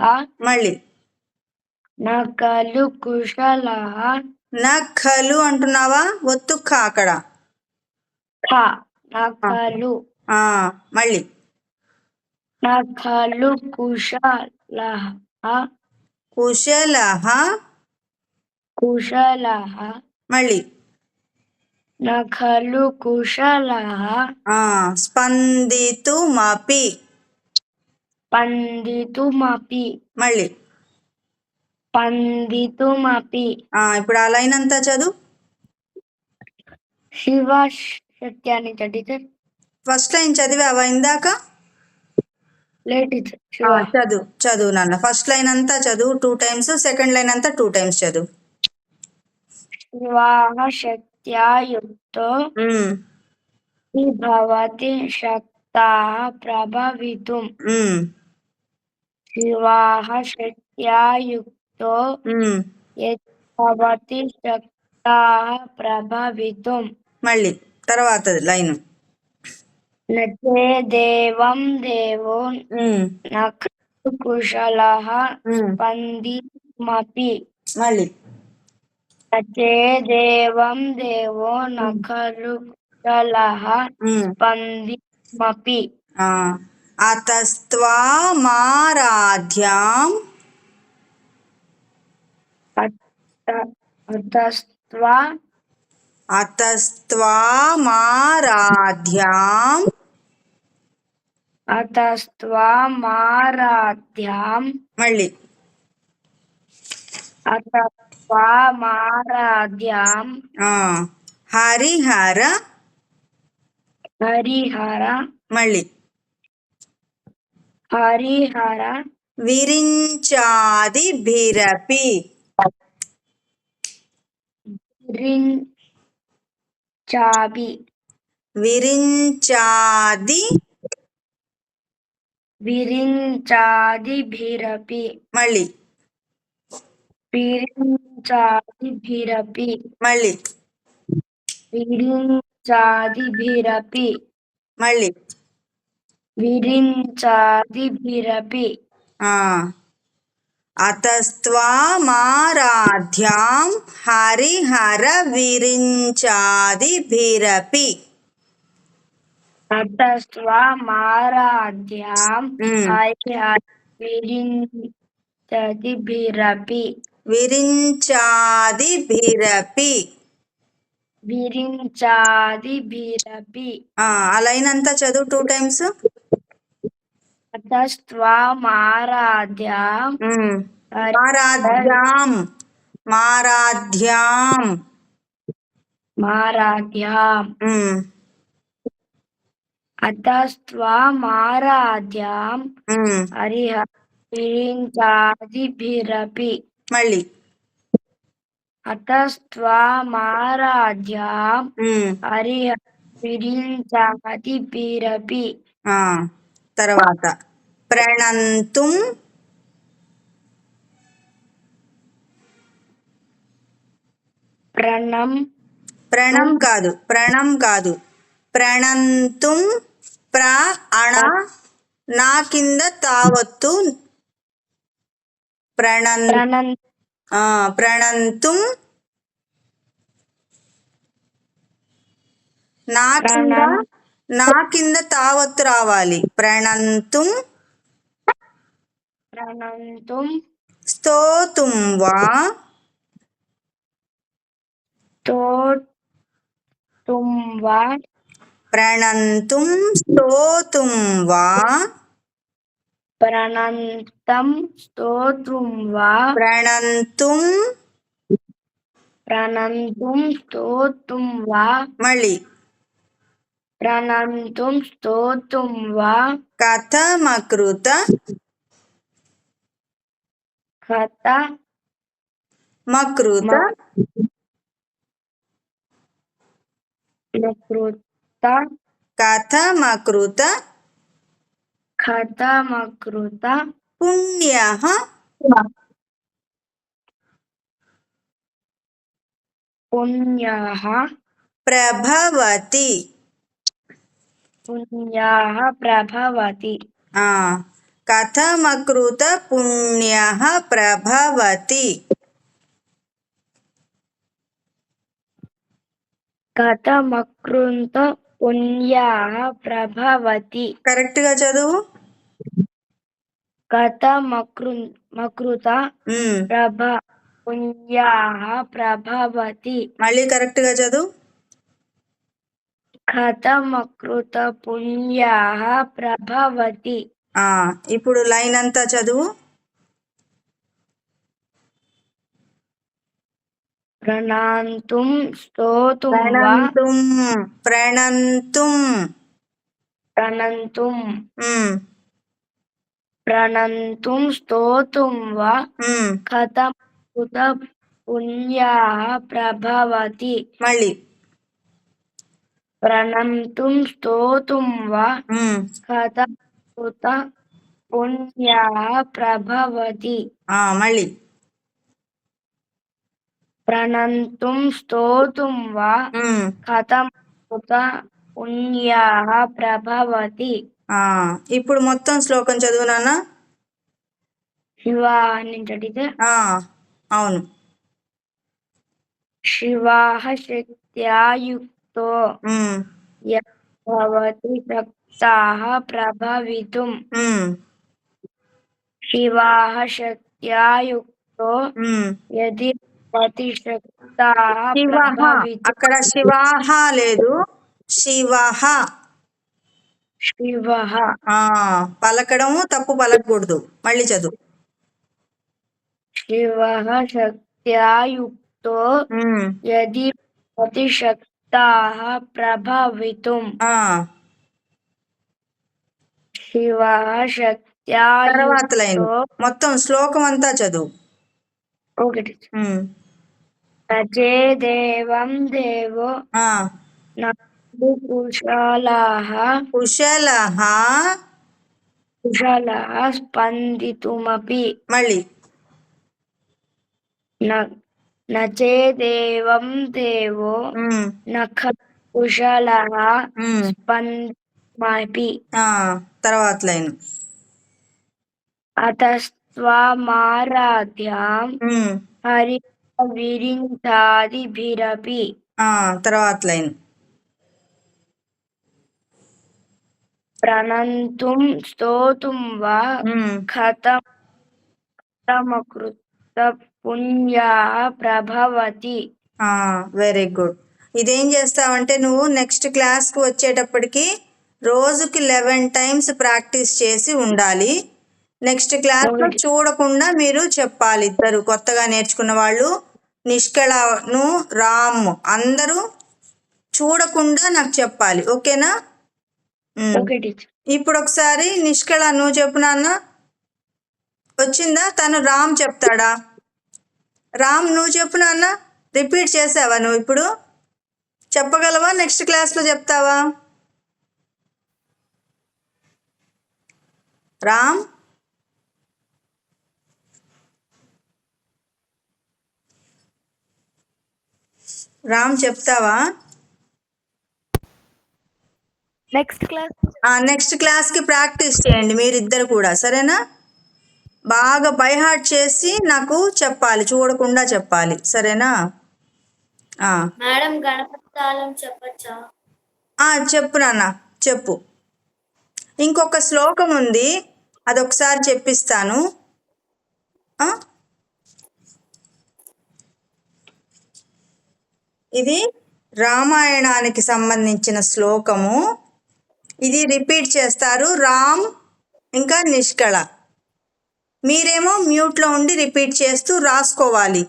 [SPEAKER 1] మళ్ళీ
[SPEAKER 3] నకలు కుశలః,
[SPEAKER 1] నఖలు అంటున్నావా, ఒత్తు ఖ అక్కడ.
[SPEAKER 3] ఖ నకలు,
[SPEAKER 1] మళ్ళీ
[SPEAKER 3] నకలు కుశలః,
[SPEAKER 1] కుశలః,
[SPEAKER 3] కుశలః,
[SPEAKER 1] మళ్ళీ
[SPEAKER 3] నకలు కుశలః,
[SPEAKER 1] స్పందితుమపి,
[SPEAKER 3] పండితుమపి,
[SPEAKER 1] మళ్ళీ
[SPEAKER 3] పండితుమపి.
[SPEAKER 1] ఇప్పుడు ఆ లైన్ అంతా చదువు.
[SPEAKER 3] శివ సత్యాన్ని టీచర్.
[SPEAKER 1] ఫస్ట్ లైన్ చదివావా ఇందాక?
[SPEAKER 3] లేట్
[SPEAKER 1] చదువు నాన్న. ఫస్ట్ లైన్ అంతా చదువు 2 times, సెకండ్ లైన్ అంతా 2 times చదువు.
[SPEAKER 3] శివాః శక్త్యా యుక్తో భవతి శక్తాః ప్రభవితుం. శివాః శక్త్యా యుక్తో భవతి శక్తాః ప్రభవితుం.
[SPEAKER 1] మళ్ళీ తర్వాత లైన్.
[SPEAKER 3] నచే దేవం దేవో, నఖలు కుశలః, స్పందితుమపి.
[SPEAKER 1] మళ్ళీ
[SPEAKER 3] నచే దేవం దేవో, నఖలు కుశలః, స్పందితుమపి.
[SPEAKER 1] అతస్త్వామారాధ్యాం, అతస్త్వామారాధ్యాం,
[SPEAKER 3] అతస్త్వామారాధ్యాం,
[SPEAKER 1] మళ్ళీ
[SPEAKER 3] అతస్త్వామారాధ్యాం,
[SPEAKER 1] హరిహర,
[SPEAKER 3] హరిహర,
[SPEAKER 1] మళ్ళీ
[SPEAKER 3] హరిహర,
[SPEAKER 1] విరించాదిభిరపి,
[SPEAKER 3] విరించాది,
[SPEAKER 1] విరించాది,
[SPEAKER 3] విరించాదిభిరపి,
[SPEAKER 1] మళ్ళీ
[SPEAKER 3] విరించాదిభిరపి,
[SPEAKER 1] మళ్ళీ
[SPEAKER 3] విరించాదిభిరపి,
[SPEAKER 1] మళ్ళీ
[SPEAKER 3] విరించాదిభిరపి.
[SPEAKER 1] అతస్త్వామారాధ్యాం హరిహర విరించాదిభిరపి.
[SPEAKER 3] అతస్త్వామారాధ్యాం హరిహర విరించాదిభిరపి.
[SPEAKER 1] విరించాదిభిరపి.
[SPEAKER 3] విరించాదిభిరపి.
[SPEAKER 1] ఆ లైన్ అంతా చదువు 2 times.
[SPEAKER 3] అతస్త్వామారాధ్యాం,
[SPEAKER 1] మారాధ్యాం, మారాధ్యాం,
[SPEAKER 3] మారాధ్యాం, అతస్త్వామారాధ్యాం హరిహర విరించాదిభిరపి.
[SPEAKER 1] మళ్ళీ
[SPEAKER 3] అతస్త్వామారాధ్యాం హరిహర విరించాదిభిరపి.
[SPEAKER 1] తర్వాత ప్రణంతుం,
[SPEAKER 3] ప్రణం
[SPEAKER 1] కాదు, ప్రణంతుం, నా కింద తావత్తు, ప్రణంతుం, నా కింద తావత్తు రావాలి. ప్రణంతుం, స్తోతుం వా, ప్రణంతుం, స్తోతుం వా,
[SPEAKER 3] ప్రణంతం, స్తోతుం వా,
[SPEAKER 1] ప్రణంతుం,
[SPEAKER 3] స్తోతుం వా,
[SPEAKER 1] మళ్ళీ
[SPEAKER 3] ప్రణంతుం, స్తోతుం వా,
[SPEAKER 1] కథమకృత, మకృత, కథమకృత
[SPEAKER 3] కథమకృత
[SPEAKER 1] పుణ్యః
[SPEAKER 3] పుణ్యః
[SPEAKER 1] ప్రభవతి.
[SPEAKER 3] పుణ్యః ప్రభవతి.
[SPEAKER 1] కథమకృత పుణ్యః ప్రభవతి.
[SPEAKER 3] కథమకృత పుణ్యః ప్రభవతి.
[SPEAKER 1] కరెక్ట్గా చదువు.
[SPEAKER 3] కథమకృత పుణ్యః ప్రభవతి.
[SPEAKER 1] మళ్ళీ కరెక్ట్గా చదువు.
[SPEAKER 3] కథమకృత పుణ్యః ప్రభవతి.
[SPEAKER 1] ఇప్పుడు లైన్ అంతా చదువు.
[SPEAKER 3] ప్రణంతుం స్తోతుం వా
[SPEAKER 1] ప్రణంతుం ప్రణంతుం
[SPEAKER 3] ప్రణంతుం ప్రణంతుం స్తోతుం వా కథమకృత పుణ్యః ప్రభవతి.
[SPEAKER 1] మళ్ళీ
[SPEAKER 3] ప్రణంతుం స్తోతుం వా కథమకృత పుణ్యః ప్రభవతి.
[SPEAKER 1] మళ్ళీ
[SPEAKER 3] ప్రణంతుం స్తోతుం వా కథమకృత పుణ్యః ప్రభవతి.
[SPEAKER 1] ఇప్పుడు మొత్తం శ్లోకం చదువు నాన్న.
[SPEAKER 3] శివా నుంచి అడిగితే
[SPEAKER 1] అవును.
[SPEAKER 3] శివాః శక్త్యా యుక్తో భవతి శక్తాః ప్రభవితుం. శివాః శక్త్యా యుక్తో యది భవతి శక్తాః ప్రభవితుం.
[SPEAKER 1] అక్కడ శివాహ లేదు, శివః.
[SPEAKER 3] శివః
[SPEAKER 1] పలకడము తప్పు, పలకకూడదు. మళ్ళీ చదువు.
[SPEAKER 3] శివః శక్త్యా యుక్తో యది భవతి శక్తాః ప్రభవితుం. శివః శక్త్యా
[SPEAKER 1] తర్వాత లైన్
[SPEAKER 3] యుక్తో
[SPEAKER 1] మొత్తం శ్లోకం అంతా చదువు.
[SPEAKER 3] ఒకటి నచే దేవం దేవో నాడు కుశలః కుశలః స్పందితుమపి.
[SPEAKER 1] మళ్ళీ
[SPEAKER 3] నచే దేవం దేవో నఖ కుశలః స్పందితుమపి.
[SPEAKER 1] తర్వాత లైన్
[SPEAKER 3] అతస్త్వమారాధ్యాం హరి విరించాదిభిరపి.
[SPEAKER 1] తర్వాత లైన్
[SPEAKER 3] ప్రణంతుం స్తోతుం వా కథమకృత పుణ్యః ప్రభవతి.
[SPEAKER 1] Very good. ఇదేం చేస్తావంటే నువ్వు నెక్స్ట్ క్లాస్కి వచ్చేటప్పటికి రోజుకి 11 times ప్రాక్టీస్ చేసి ఉండాలి. నెక్స్ట్ క్లాస్లో చూడకుండా మీరు చెప్పాలి. ఇద్దరు కొత్తగా నేర్చుకున్న వాళ్ళు, నిష్కళను, రామ్ అందరూ చూడకుండా నాకు చెప్పాలి. ఓకేనా? ఇప్పుడు ఒకసారి నిష్కళ నువ్వు చెప్పు నాన్న. వచ్చిందా? తను రామ్ చెప్తాడా? రామ్ నువ్వు చెప్పు నాన్న. రిపీట్ చేసావా నువ్వు? ఇప్పుడు చెప్పగలవా? నెక్స్ట్ క్లాస్లో చెప్తావా? రామ్ చెప్తావా? నెక్స్ట్ క్లాస్కి ప్రాక్టీస్ చేయండి మీరిద్దరు కూడా, సరేనా? బాగా బై హార్ట్ చేసి నాకు చెప్పాలి, చూడకుండా చెప్పాలి, సరేనా?
[SPEAKER 2] మేడం గణపతి తాళం చెప్పచ్చా?
[SPEAKER 1] చెప్పు నాన్న, చెప్పు. ఇంకొక శ్లోకం ఉంది, అదొకసారి చెప్పిస్తాను. ఇది రామాయణానికి సంబంధించిన శ్లోకము. ఇది రిపీట్ చేస్తారు రామ్ ఇంకా నిష్కళ. మీరేమో మ్యూట్లో ఉండి రిపీట్ చేస్తూ రాసుకోవాలి.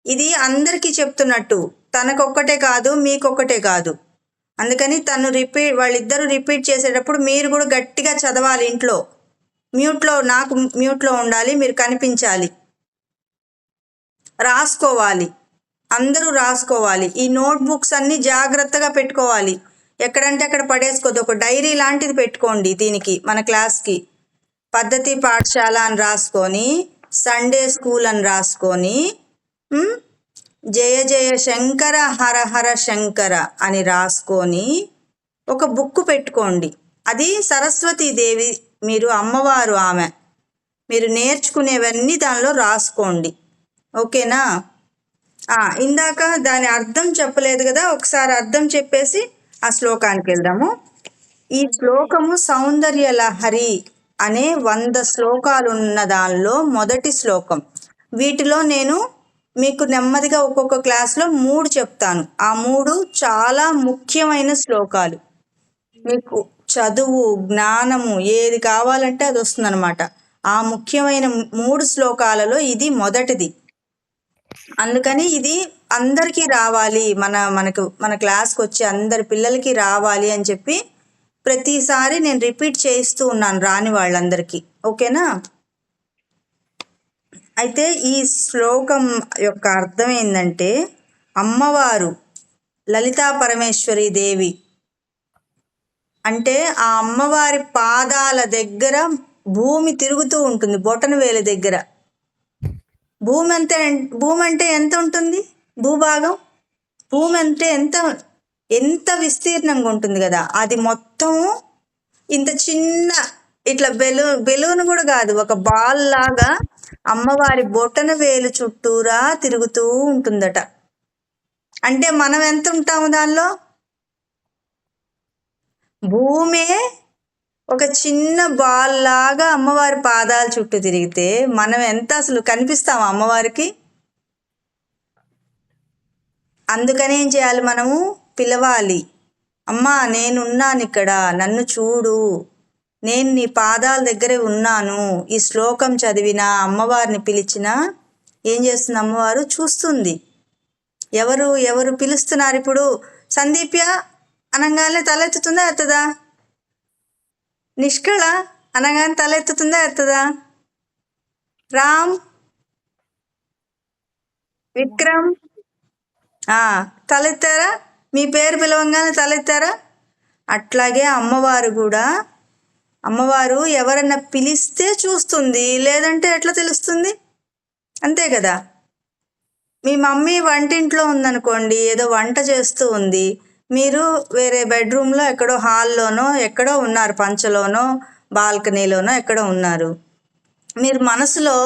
[SPEAKER 1] ఇది అందరికీ చెప్తున్నట్టు, తనకొక్కటే కాదు మీకొక్కటే కాదు. అందుకని వాళ్ళిద్దరూ రిపీట్ చేసేటప్పుడు మీరు కూడా గట్టిగా చదవాలి. ఇంట్లో నాకు మ్యూట్లో ఉండాలి, మీరు కనిపించాలి, రాసుకోవాలి, అందరూ రాసుకోవాలి. ఈ నోట్బుక్స్ అన్నీ జాగ్రత్తగా పెట్టుకోవాలి. ఎక్కడంటే అక్కడ పడేసుకోవద్దు. ఒక డైరీ లాంటిది పెట్టుకోండి దీనికి, మన క్లాస్కి. పద్ధతి పాఠశాల అని రాసుకొని, సండే స్కూల్ అని రాసుకొని, జయ జయ శంకర హర హర శంకర అని రాసుకొని ఒక బుక్ పెట్టుకోండి. అది సరస్వతీదేవి, మీరు అమ్మవారు ఆమె. మీరు నేర్చుకునేవన్నీ దానిలో రాసుకోండి. ఓకేనా? ఇందాక దాని అర్థం చెప్పలేదు కదా, ఒకసారి అర్థం చెప్పేసి ఆ శ్లోకానికి వెళ్దాము. ఈ శ్లోకము సౌందర్య లహరి అనే 100 శ్లోకాలు ఉన్న దానిలో మొదటి శ్లోకం. వీటిలో నేను మీకు నెమ్మదిగా ఒక్కొక్క క్లాస్లో 3 చెప్తాను. ఆ 3 చాలా ముఖ్యమైన శ్లోకాలు. మీకు చదువు, జ్ఞానము ఏది కావాలంటే అది వస్తుందన్నమాట. ఆ ముఖ్యమైన 3 శ్లోకాలలో ఇది మొదటిది. అందుకని ఇది అందరికీ రావాలి, మన క్లాస్కి వచ్చే అందరి పిల్లలకి రావాలి అని చెప్పి ప్రతిసారి నేను రిపీట్ చేయిస్తూ ఉన్నాను రాని వాళ్ళందరికీ. ఓకేనా? అయితే ఈ శ్లోకం యొక్క అర్థం ఏంటంటే, అమ్మవారు లలితా పరమేశ్వరి దేవి అంటే ఆ అమ్మవారి పాదాల దగ్గర భూమి తిరుగుతూ ఉంటుంది, బొటన వేలు దగ్గర. భూమి అంటే ఎంత ఉంటుంది? భూభాగం భూమి అంటే ఎంత విస్తీర్ణంగా ఉంటుంది కదా, అది మొత్తం ఇంత చిన్న ఇట్లా బెలూన్ కూడా కాదు, ఒక బాల్ లాగా అమ్మవారి బొటన వేలు చుట్టూరా తిరుగుతూ ఉంటుందట. అంటే మనం ఎంత ఉంటాము దానిలో? భూమే ఒక చిన్న బాల్ లాగా అమ్మవారి పాదాల చుట్టూ తిరిగితే మనం ఎంత అసలు కనిపిస్తాము అమ్మవారికి? అందుకని ఏం చేయాలి? మనము పిలవాలి, అమ్మా నేనున్నాను ఇక్కడ, నన్ను చూడు, నేను నీ పాదాల దగ్గరే ఉన్నాను. ఈ శ్లోకం చదివినా, అమ్మవారిని పిలిచినా ఏం చేస్తుంది? అమ్మవారు చూస్తుంది. ఎవరు పిలుస్తున్నారు ఇప్పుడు? సందీప్య అనగానే తలెత్తుతుందా ఎత్తదా? నిష్కళ అనగానే తలెత్తుతుందా ఎత్తదా? రామ్, విక్రమ్ తలెత్తారా? మీ పేరు పిలవంగానే తలెత్తారా? అట్లాగే అమ్మవారు ఎవరన్నా పిలిస్తే చూస్తుంది, లేదంటే ఎట్లా తెలుస్తుంది? అంతే కదా. మీ మమ్మీ వంటింట్లో ఉందనుకోండి, ఏదో వంట చేస్తూ ఉంది, మీరు వేరే బెడ్రూమ్లో ఎక్కడో, హాల్లోనో ఎక్కడో ఉన్నారు, పంచలోనో బాల్కనీలోనో ఎక్కడో ఉన్నారు. మీరు మనసులో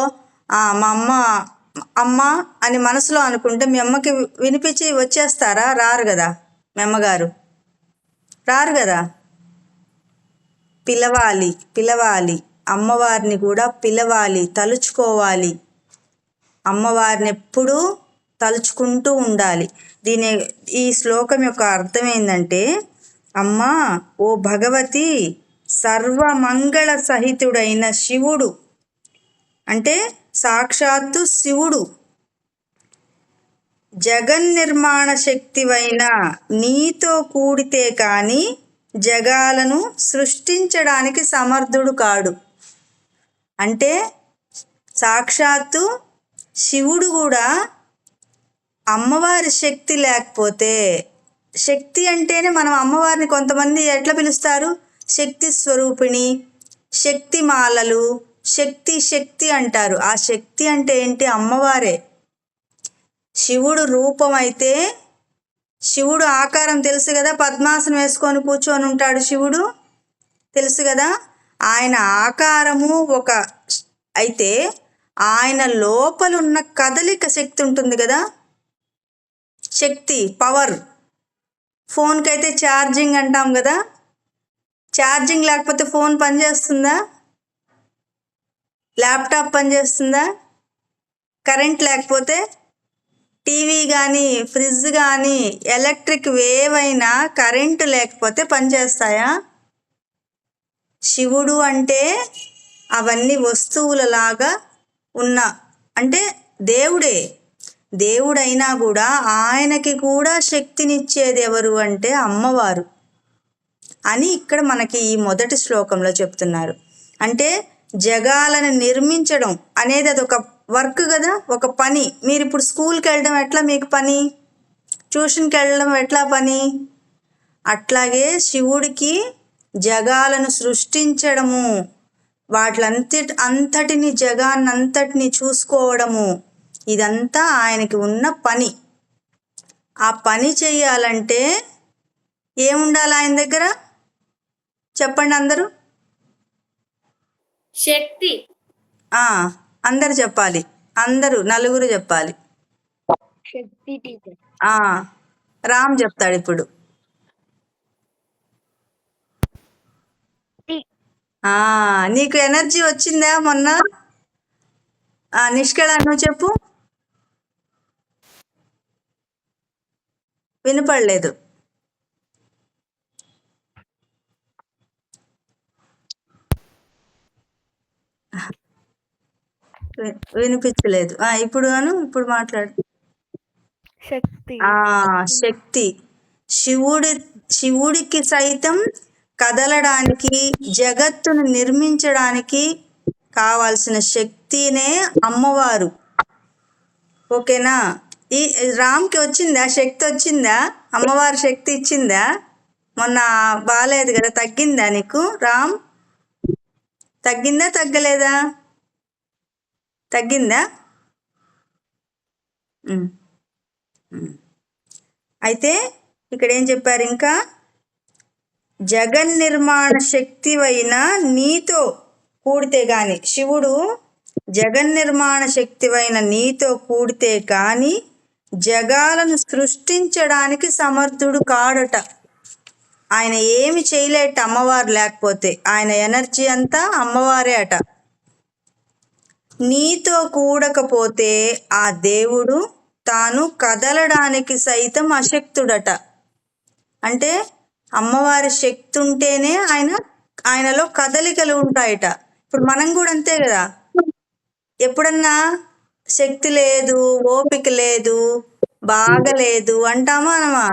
[SPEAKER 1] మా అమ్మ అని మనసులో అనుకుంటే మీ అమ్మకి వినిపించి వచ్చేస్తారా? రారు కదా. మీ అమ్మగారు రారు కదా. పిలవాలి, అమ్మవారిని కూడా పిలవాలి, తలుచుకోవాలి. అమ్మవారిని ఎప్పుడూ తలుచుకుంటూ ఉండాలి. ఈ శ్లోకం యొక్క అర్థం ఏంటంటే, అమ్మా ఓ భగవతి, సర్వమంగళ సహితుడైన శివుడు అంటే సాక్షాత్తు శివుడు, జగన్నిర్మాణ శక్తివైన నీతో కూడితే కానీ జగాలను సృష్టించడానికి సమర్థుడు కాడు. అంటే సాక్షాత్తు శివుడు కూడా అమ్మవారి శక్తి లేకపోతే, శక్తి అంటేనే మనం అమ్మవారిని కొంతమంది ఎట్లా పిలుస్తారు? శక్తి స్వరూపిణి, శక్తి మాలలు, శక్తి అంటారు. ఆ శక్తి అంటే ఏంటి? అమ్మవారే. శివుడు రూపం అయితే, శివుడు ఆకారం తెలుసు కదా, పద్మాసనం వేసుకొని కూర్చొని ఉంటాడు శివుడు, తెలుసు కదా. ఆయన ఆకారము అయితే ఆయన లోపలున్న కదలిక శక్తి ఉంటుంది కదా, శక్తి, పవర్. ఫోన్కి అయితే ఛార్జింగ్ అంటాం కదా, ఛార్జింగ్ లేకపోతే ఫోన్ పనిచేస్తుందా? ల్యాప్టాప్ పనిచేస్తుందా? కరెంట్ లేకపోతే టీవీ కానీ, ఫ్రిడ్జ్ కానీ, ఎలక్ట్రిక్ ఏవైనా కరెంటు లేకపోతే పనిచేస్తాయా? శివుడు అంటే అవన్నీ వస్తువులలాగా అంటే దేవుడే. దేవుడైనా కూడా ఆయనకి కూడా శక్తినిచ్చేది ఎవరు అంటే అమ్మవారు అని ఇక్కడ మనకి ఈ మొదటి శ్లోకంలో చెప్తున్నారు. అంటే జగాలను నిర్మించడం అనేది అదొక వర్క్ కదా, ఒక పని. మీరు ఇప్పుడు స్కూల్కి వెళ్ళడం ఎట్లా మీకు పని? ట్యూషన్కి వెళ్ళడం ఎట్లా పని? అట్లాగే శివుడికి జగాలను సృష్టించడము, అంతటిని జగాన్నంతటిని చూసుకోవడము, ఇదంతా ఆయనకి ఉన్న పని. ఆ పని చెయ్యాలంటే ఏముండాలి ఆయన దగ్గర? చెప్పండి అందరూ.
[SPEAKER 2] శక్తి.
[SPEAKER 1] అందరు చెప్పాలి, అందరూ నలుగురు చెప్పాలి.
[SPEAKER 3] శక్తి టీచర్.
[SPEAKER 1] రామ్ చెప్తాడు ఇప్పుడు. నీకు ఎనర్జీ వచ్చిందా మొన్న? నిష్కళ నువ్వు చెప్పు. వినపడలేదు. వినిపించలేదు. ఇప్పుడు మాట్లాడు.
[SPEAKER 4] శక్తి.
[SPEAKER 1] శక్తి. శివుడికి సైతం కదలడానికి, జగత్తును నిర్మించడానికి కావాల్సిన శక్తినే అమ్మవారు. ఓకేనా? ఈ రామ్కి వచ్చిందా శక్తి? వచ్చిందా? అమ్మవారి శక్తి ఇచ్చిందా? మొన్న బాగాలేదు కదా, తగ్గిందా నీకు రామ్? తగ్గిందా తగ్గలేదా? తగ్గిందా? అయితే ఇక్కడ ఏం చెప్పారు ఇంకా? జగన్నిర్మాణ శక్తివైన నీతో కూడితే గాని, శివుడు జగన్నిర్మాణ శక్తివైన నీతో కూడితే కానీ జగాలను సృష్టించడానికి సమర్థుడు కాడట. ఆయన ఏమి చేయలేట అమ్మవారు లేకపోతే. ఆయన ఎనర్జీ అంతా అమ్మవారే అట. నీతో కూడకపోతే ఆ దేవుడు తాను కదలడానికి సైతం అశక్తుడట. అంటే అమ్మవారి శక్తి ఉంటేనే ఆయనలో కదలికలు ఉంటాయట. ఇప్పుడు మనం కూడా అంతే కదా, ఎప్పుడన్నా శక్తి లేదు, ఓపిక లేదు, బాగలేదు అంటామా అనమా?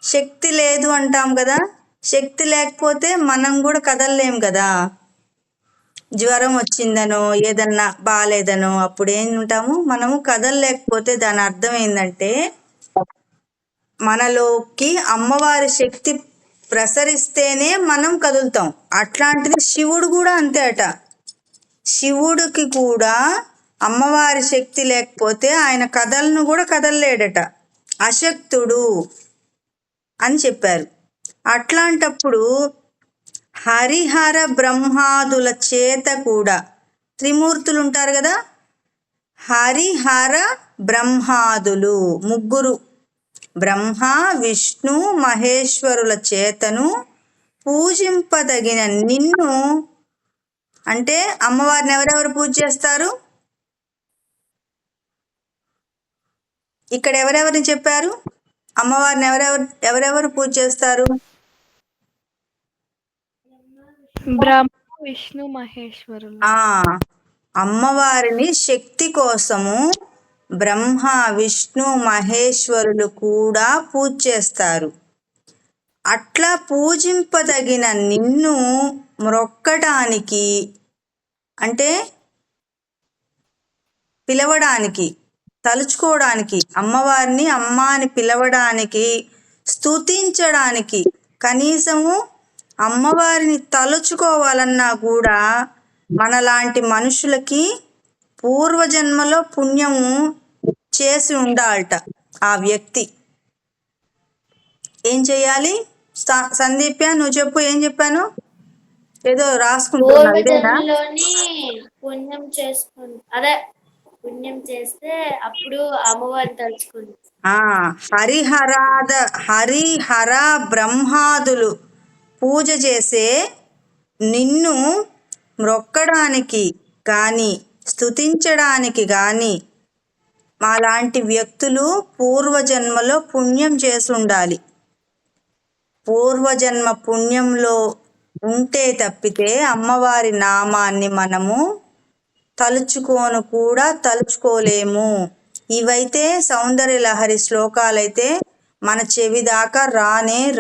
[SPEAKER 1] శక్తి లేదు అంటాం కదా. శక్తి లేకపోతే మనం కూడా కదలలేం కదా. జ్వరం వచ్చిందనో ఏదన్నా బాగాలేదనో అప్పుడు ఏం ఉంటాము, మనము కదలలేకపోతే దాని అర్థం ఏంటంటే మనలోకి అమ్మవారి శక్తి ప్రసరిస్తేనే మనం కదులుతాం. అట్లాంటిది శివుడు కూడా అంతే అట. శివుడికి కూడా అమ్మవారి శక్తి లేకపోతే ఆయన కదలను కూడా కదలలేడట, అశక్తుడు అని చెప్పారు. అట్లాంటప్పుడు హరిహర బ్రహ్మాదుల చేత కూడా, త్రిమూర్తులు ఉంటారు కదా, హరిహర బ్రహ్మాదులు ముగ్గురు, బ్రహ్మ విష్ణు మహేశ్వరుల చేతను పూజింపదగిన నిన్ను, అంటే అమ్మవారిని ఎవరెవరు పూజ చేస్తారు? ఇక్కడ ఎవరెవరిని చెప్పారు? అమ్మవారిని ఎవరెవరు పూజ చేస్తారు?
[SPEAKER 4] బ్రహ్మ విష్ణు మహేశ్వరులు.
[SPEAKER 1] అమ్మవారిని శక్తి కోసము బ్రహ్మ విష్ణు మహేశ్వరులు కూడా పూజ చేస్తారు. అట్లా పూజింపదగిన నిన్ను మ్రొక్కడానికి, అంటే పిలవడానికి, తలుచుకోవడానికి, అమ్మవారిని అమ్మ అని పిలవడానికి, స్తుతించడానికి, కనీసము అమ్మవారిని తలుచుకోవాలన్నా కూడా మనలాంటి మనుషులకి పూర్వజన్మలో పుణ్యము చేసి ఉండాలట. ఆ వ్యక్తి ఏం చెయ్యాలి? సందీప్య నువ్వు చెప్పు, ఏం చెప్పాను? ఏదో రాసుకుంటున్నావు, ఇదేనా?
[SPEAKER 2] పుణ్యం చేసుకుని, అదే పుణ్యం చేస్తే అప్పుడు అమ్మవారిని తలుచుకుంది. హరిహర బ్రహ్మాదులు పూజ చేసే నిన్ను మ్రొక్కడానికి కానీ స్తుతించడానికి కానీ మాలాంటి వ్యక్తులు పూర్వజన్మలో పుణ్యం చేసి ఉండాలి. పూర్వజన్మ పుణ్యంలో ఉంటే తప్పితే అమ్మవారి నామాన్ని మనము తలుచుకోలేము. ఇవైతే సౌందర్యలహరి శ్లోకాలైతే మన చెవి దాకా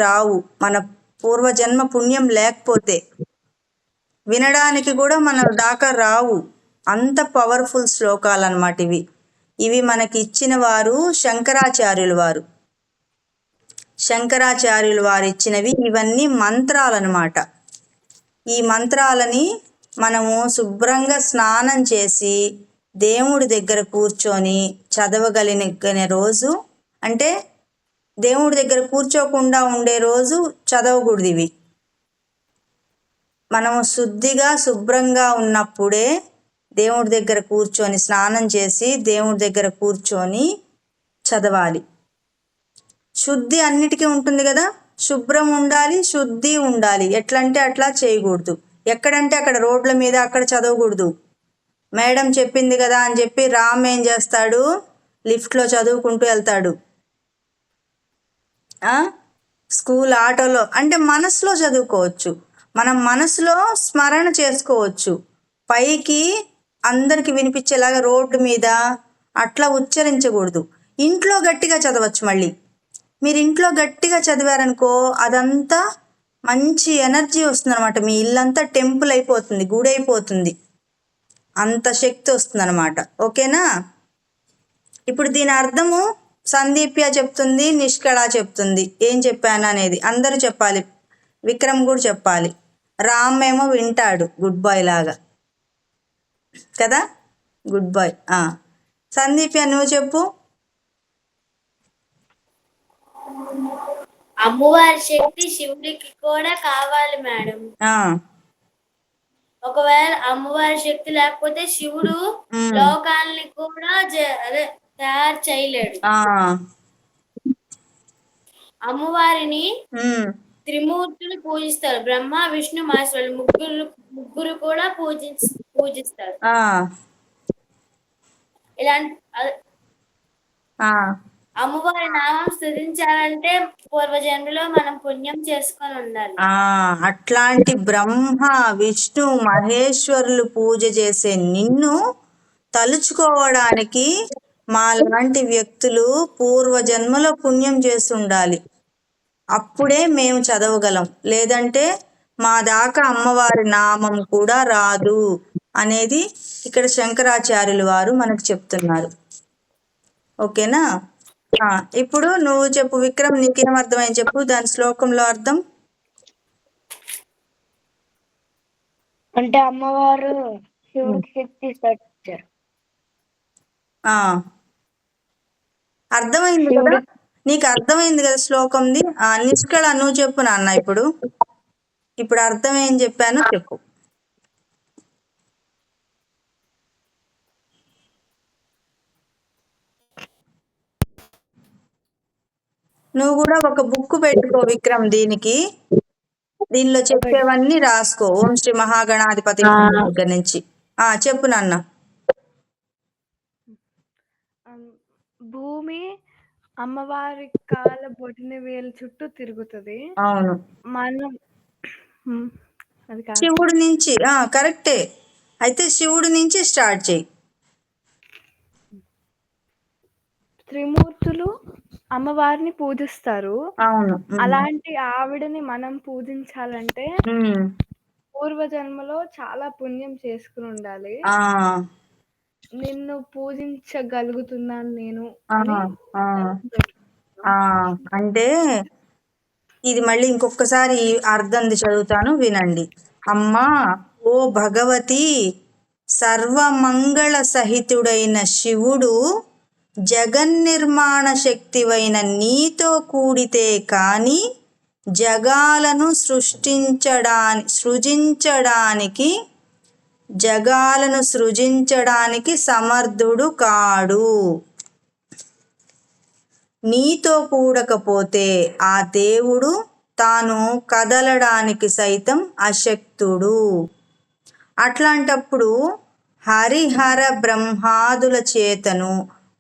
[SPEAKER 2] రావు. మన పూర్వజన్మ పుణ్యం లేకపోతే వినడానికి కూడా మన దాకా రావు. అంత పవర్ఫుల్ శ్లోకాలు అన్నమాట ఇవి. ఇవి మనకి ఇచ్చిన వారు శంకరాచార్యుల వారు.
[SPEAKER 1] శంకరాచార్యులు వారు ఇచ్చినవి. ఇవన్నీ మంత్రాలన్నమాట. ఈ మంత్రాలని మనము శుభ్రంగా స్నానం చేసి దేవుడి దగ్గర కూర్చొని చదవగలిగిన రోజు, అంటే దేవుడి దగ్గర కూర్చోకుండా ఉండే రోజు చదవకూడదు ఇవి. మనము శుభ్రంగా ఉన్నప్పుడే దేవుడి దగ్గర కూర్చొని స్నానం చేసి దేవుడి దగ్గర కూర్చొని చదవాలి. శుద్ధి అన్నిటికీ ఉంటుంది కదా, శుభ్రం ఉండాలి, శుద్ధి ఉండాలి. ఎట్లంటే అట్లా చేయకూడదు. ఎక్కడంటే అక్కడ రోడ్ల మీద అక్కడ చదవకూడదు. మేడం చెప్పింది కదా అని చెప్పి రామ్ ఏం చేస్తాడు, లిఫ్ట్లో చదువుకుంటూ వెళ్తాడు. స్కూల్ ఆటోలో అంటే మనసులో చదువుకోవచ్చు, మనం మనసులో స్మరణ చేసుకోవచ్చు. పైకి అందరికి వినిపించేలాగా రోడ్డు మీద అట్లా ఉచ్చరించకూడదు. ఇంట్లో గట్టిగా చదవచ్చు. మళ్ళీ మీరు ఇంట్లో గట్టిగా చదివారనుకో అదంతా మంచి ఎనర్జీ వస్తుంది అనమాట. మీ ఇల్లంతా టెంపుల్ అయిపోతుంది, గుడి అయిపోతుంది, అంత శక్తి వస్తుంది అనమాట. ఓకేనా? ఇప్పుడు దీని అర్థము సందీప్య చెప్తుంది, నిష్కళ చెప్తుంది. ఏం చెప్పాను అనేది అందరూ చెప్పాలి. విక్రమ్ కూడా చెప్పాలి. రామ్ ఏమో వింటాడు గుడ్ బాయ్ లాగా కదా, గుడ్ బాయ్. సందీప్య నువ్వు చెప్పు.
[SPEAKER 2] అమ్మవారి శక్తి శివుడికి కూడా కావాలి మేడం. ఒకవేళ అమ్మవారి శక్తి లేకపోతే శివుడు లోకాలని కూడా తయారు చేయలేడు. అమ్మవారిని త్రిమూర్తులు పూజిస్తారు. బ్రహ్మ, విష్ణు, మహేశ్వరులు ముగ్గురు కూడా పూజిస్తారు. ఇలాంటి అమ్మవారి నామం స్తుతించాలంటే పూర్వజన్మలో మనం పుణ్యం చేసుకొని ఉండాలి.
[SPEAKER 1] అట్లాంటి బ్రహ్మ, విష్ణు, మహేశ్వరులు పూజ చేసే నిన్ను తలుచుకోవడానికి మా లాంటి వ్యక్తులు పూర్వజన్మలో పుణ్యం చేసి ఉండాలి. అప్పుడే మేము చదవగలం. లేదంటే మా దాకా అమ్మవారి నామం కూడా రాదు అనేది ఇక్కడ శంకరాచార్యులు వారు మనకు చెప్తున్నారు. ఓకేనా? ఇప్పుడు నువ్వు చెప్పు విక్రమ్, నీకేం అర్థమైంది చెప్పు. దాని శ్లోకంలో అర్థం
[SPEAKER 3] అంటే అమ్మవారు శివుడికి శక్తి ఇస్తారు.
[SPEAKER 1] అర్థమైంది కదా, నీకు అర్థమైంది కదా శ్లోకంది. నిష్కళ నువ్వు చెప్పు నాన్న. ఇప్పుడు అర్థం ఏం చెప్పానో చెప్పు. నువ్వు కూడా ఒక బుక్ పెట్టుకో విక్రమ్. దీనిలో చెప్పేవన్నీ రాసుకో. ఓం శ్రీ మహాగణాధిపతి దగ్గర నుంచి. చెప్పు నాన్న.
[SPEAKER 4] భూమి అమ్మవారి కాళ్ళ బొటిన వేలు చుట్టూ తిరుగుతుంది.
[SPEAKER 1] అవును,
[SPEAKER 4] మనం అది కాదు,
[SPEAKER 1] శివుడి నుంచి. కరెక్టే. అయితే శివుడి నుంచి స్టార్ట్ చేయి.
[SPEAKER 4] త్రిమూర్తులు అమ్మవారిని పూజిస్తారు.
[SPEAKER 1] అవును.
[SPEAKER 4] అలాంటి ఆవిడని మనం పూజించాలంటే పూర్వజన్మలో చాలా పుణ్యం చేసుకుని ఉండాలి. నిన్ను పూజించగలుగుతున్నాను నేను.
[SPEAKER 1] అంటే ఇది మళ్ళీ ఇంకొకసారి అర్థంది చదువుతాను, వినండి. అమ్మా ఓ భగవతి, సర్వమంగళ సహితుడైన శివుడు జగన్నిర్మాణ శక్తివైన నీతో కూడితే కాని జగాలను సృజించడానికి సమర్థుడు కాడు. నీతో కూడకపోతే ఆ దేవుడు తాను కదలడానికి సైతం అశక్తుడు. అట్లాంటప్పుడు హరిహర బ్రహ్మాదుల చేతను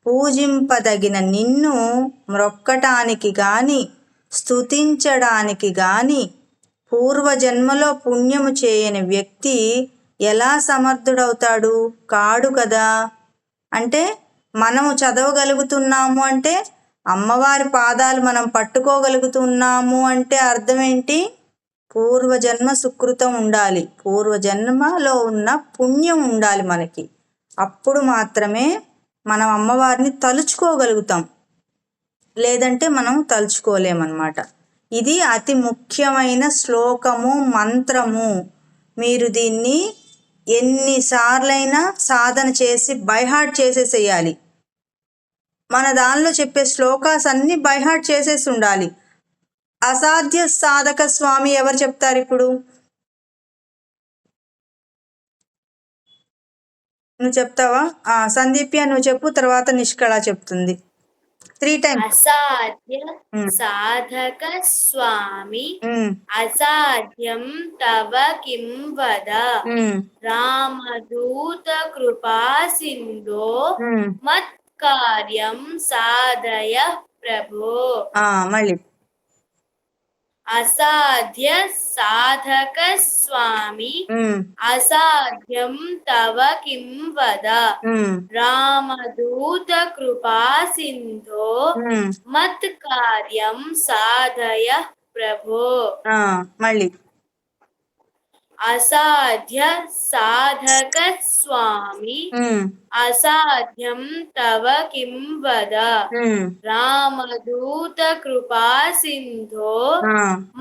[SPEAKER 1] పూజింపదగిన నిన్ను మ్రొక్కటానికి గాని స్తుతించడానికి గాని పూర్వజన్మలో పుణ్యము చేయని వ్యక్తి ఎలా సమర్థుడవుతాడు? కాడు కదా. అంటే మనము చదవగలుగుతున్నాము అంటే, అమ్మవారి పాదాలు మనం పట్టుకోగలుగుతున్నాము అంటే అర్థం ఏంటి? పూర్వజన్మ సుకృతం ఉండాలి, పూర్వజన్మలో ఉన్న పుణ్యం ఉండాలి మనకి. అప్పుడు మాత్రమే మనం అమ్మవారిని తలుచుకోగలుగుతాం. లేదంటే మనం తలుచుకోలేమన్నమాట. ఇది అతి ముఖ్యమైన శ్లోకము, మంత్రము. మీరు దీన్ని ఎన్నిసార్లైనా సాధన చేసి బైహార్ట్ చేసేసేయాలి. మన దానిలో చెప్పే శ్లోకాస్ అన్ని బైహార్ట్ చేసేసి ఉండాలి. అసాధ్య సాధక స్వామి ఎవరు చెప్తారు ఇప్పుడు? నువ్వు చెప్తావా? సందీప్య నువ్వు చెప్పు, తర్వాత నిష్కళ చెప్తుంది. 3 times.
[SPEAKER 2] అసాధ్య సాధక స్వామి అసాధ్యం తవ కిం వద రామదూత కృపా సింధో మత్కార్యం సాధయ ప్రభో.
[SPEAKER 1] మళ్ళీ
[SPEAKER 2] అసాధ్య సాధక స్వామి అసాధ్యం తవ కిం వద రామదూత కృపా సింధో మత్కార్యం సాధయ ప్రభో.
[SPEAKER 1] మళ్ళీ
[SPEAKER 2] అసాధ్య సాధక స్వామి అసాధ్యం తవ కిం వద రామదూత కృపా సింధో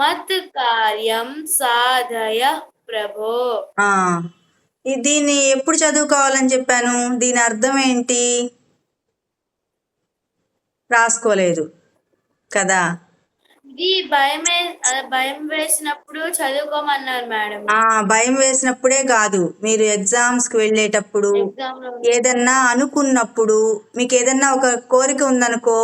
[SPEAKER 2] మత్కార్యం సాధయ ప్రభో.
[SPEAKER 1] దీన్ని ఎప్పుడు చదువుకోవాలని చెప్పాను? దీని అర్థం ఏంటి? రాసుకోలేదు కదా?
[SPEAKER 2] ఇది భయం వేసినప్పుడు చదువుకోమన్నారు మేడం.
[SPEAKER 1] భయం వేసినప్పుడే కాదు, మీరు ఎగ్జామ్స్కి వెళ్ళేటప్పుడు, ఏదన్నా అనుకున్నప్పుడు, మీకు ఏదన్నా ఒక కోరిక ఉందనుకో,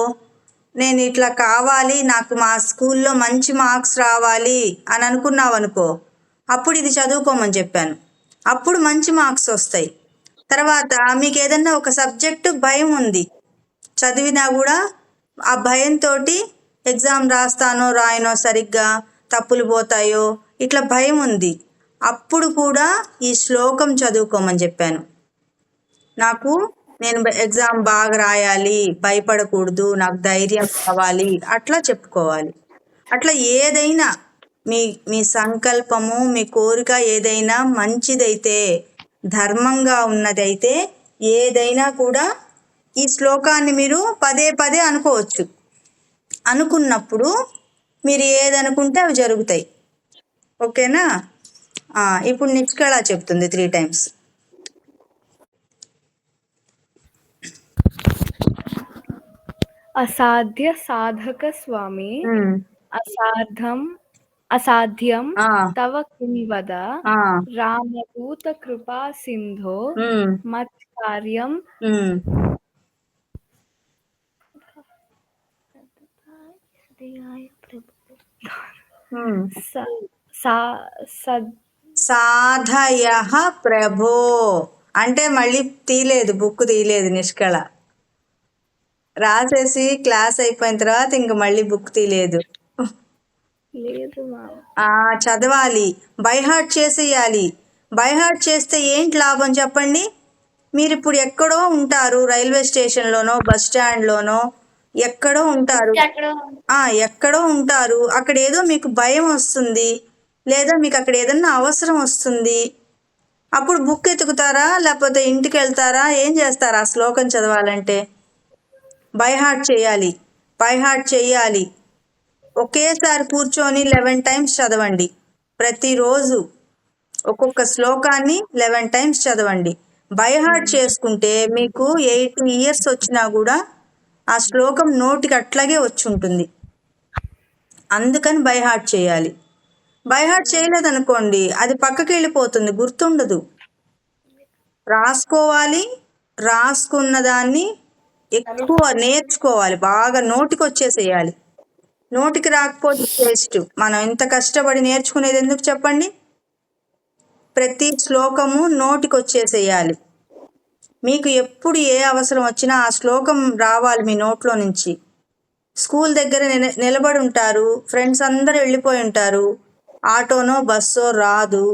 [SPEAKER 1] నేను ఇట్లా కావాలి, నాకు మా స్కూల్లో మంచి మార్క్స్ రావాలి అని అనుకున్నావు అనుకో, అప్పుడు ఇది చదువుకోమని చెప్పాను. అప్పుడు మంచి మార్క్స్ వస్తాయి. తర్వాత మీకు ఏదన్నా ఒక సబ్జెక్టు భయం ఉంది, చదివినా కూడా ఆ భయంతో ఎగ్జామ్ రాస్తానో రాయనో, సరిగ్గా తప్పులు పోతాయో, ఇట్లా భయం ఉంది, అప్పుడు కూడా ఈ శ్లోకం చదువుకోమని చెప్పాను. నేను ఎగ్జామ్ బాగా రాయాలి, భయపడకూడదు, నాకు ధైర్యం కావాలి, అట్లా చెప్పుకోవాలి. అట్లా ఏదైనా మీ సంకల్పము, మీ కోరిక ఏదైనా మంచిదైతే, ధర్మంగా ఉన్నదైతే, ఏదైనా కూడా ఈ శ్లోకాన్ని మీరు పదే పదే అనుకోవచ్చు. అనుకున్నప్పుడు మీరు ఏదనుకుంటే అవి జరుగుతాయి. ఓకేనా? ఇప్పుడు నిష్కళ చెప్తుంది 3 times.
[SPEAKER 4] అసాధ్య సాధక స్వామి అసాధ్యం తవ కిం వద రామదూత కృపా సింధో మత్కార్యం
[SPEAKER 1] సాధయ ప్రభో అంటే మళ్ళీ తీయలేదు, బుక్ తీయలేదు నిష్కళ. రాసేసి క్లాస్ అయిపోయిన తర్వాత ఇంక మళ్ళీ బుక్ తీయలేదు. చదవాలి, బైహార్ట్ చేసేయాలి. బైహార్ట్ చేస్తే ఏంటి లాభం చెప్పండి? మీరు ఇప్పుడు ఎక్కడో ఉంటారు, రైల్వే స్టేషన్లోనో, బస్ స్టాండ్లోనో, ఎక్కడో ఉంటారు. అక్కడ ఏదో మీకు భయం వస్తుంది, లేదా మీకు అక్కడ ఏదన్నా అవసరం వస్తుంది. అప్పుడు బుక్ ఎత్తుకుతారా, లేకపోతే ఇంటికి వెళ్తారా, ఏం చేస్తారా? ఆ శ్లోకం చదవాలంటే బైహార్ట్ చేయాలి. ఒకేసారి కూర్చొని 11 times చదవండి. ప్రతిరోజు ఒక్కొక్క శ్లోకాన్ని 11 times చదవండి. బైహార్ట్ చేసుకుంటే మీకు 80 years వచ్చినా కూడా ఆ శ్లోకం నోటికి అట్లాగే వచ్చి ఉంటుంది. అందుకని బైహార్ట్ చేయాలి. బైహార్ట్ చేయలేదనుకోండి, అది పక్కకి వెళ్ళిపోతుంది, గుర్తుండదు. రాసుకోవాలి, రాసుకున్న దాన్ని ఎక్కువ నేర్చుకోవాలి, బాగా నోటికి వచ్చేసేయాలి. నోటికి రాకపోతే వేస్ట్. మనం ఇంత కష్టపడి నేర్చుకునేది ఎందుకు చెప్పండి? ప్రతి శ్లోకము నోటికి వచ్చేసేయాలి. మీకు ఎప్పుడు ఏ అవసరం వచ్చినా ఆ శ్లోకం రావాలి మీ నోట్లో నుంచి. స్కూల్ దగ్గర నిలబడి ఉంటారు, ఫ్రెండ్స్ అందరూ వెళ్ళిపోయి ఉంటారు, ఆటోనో బస్సో రాదు,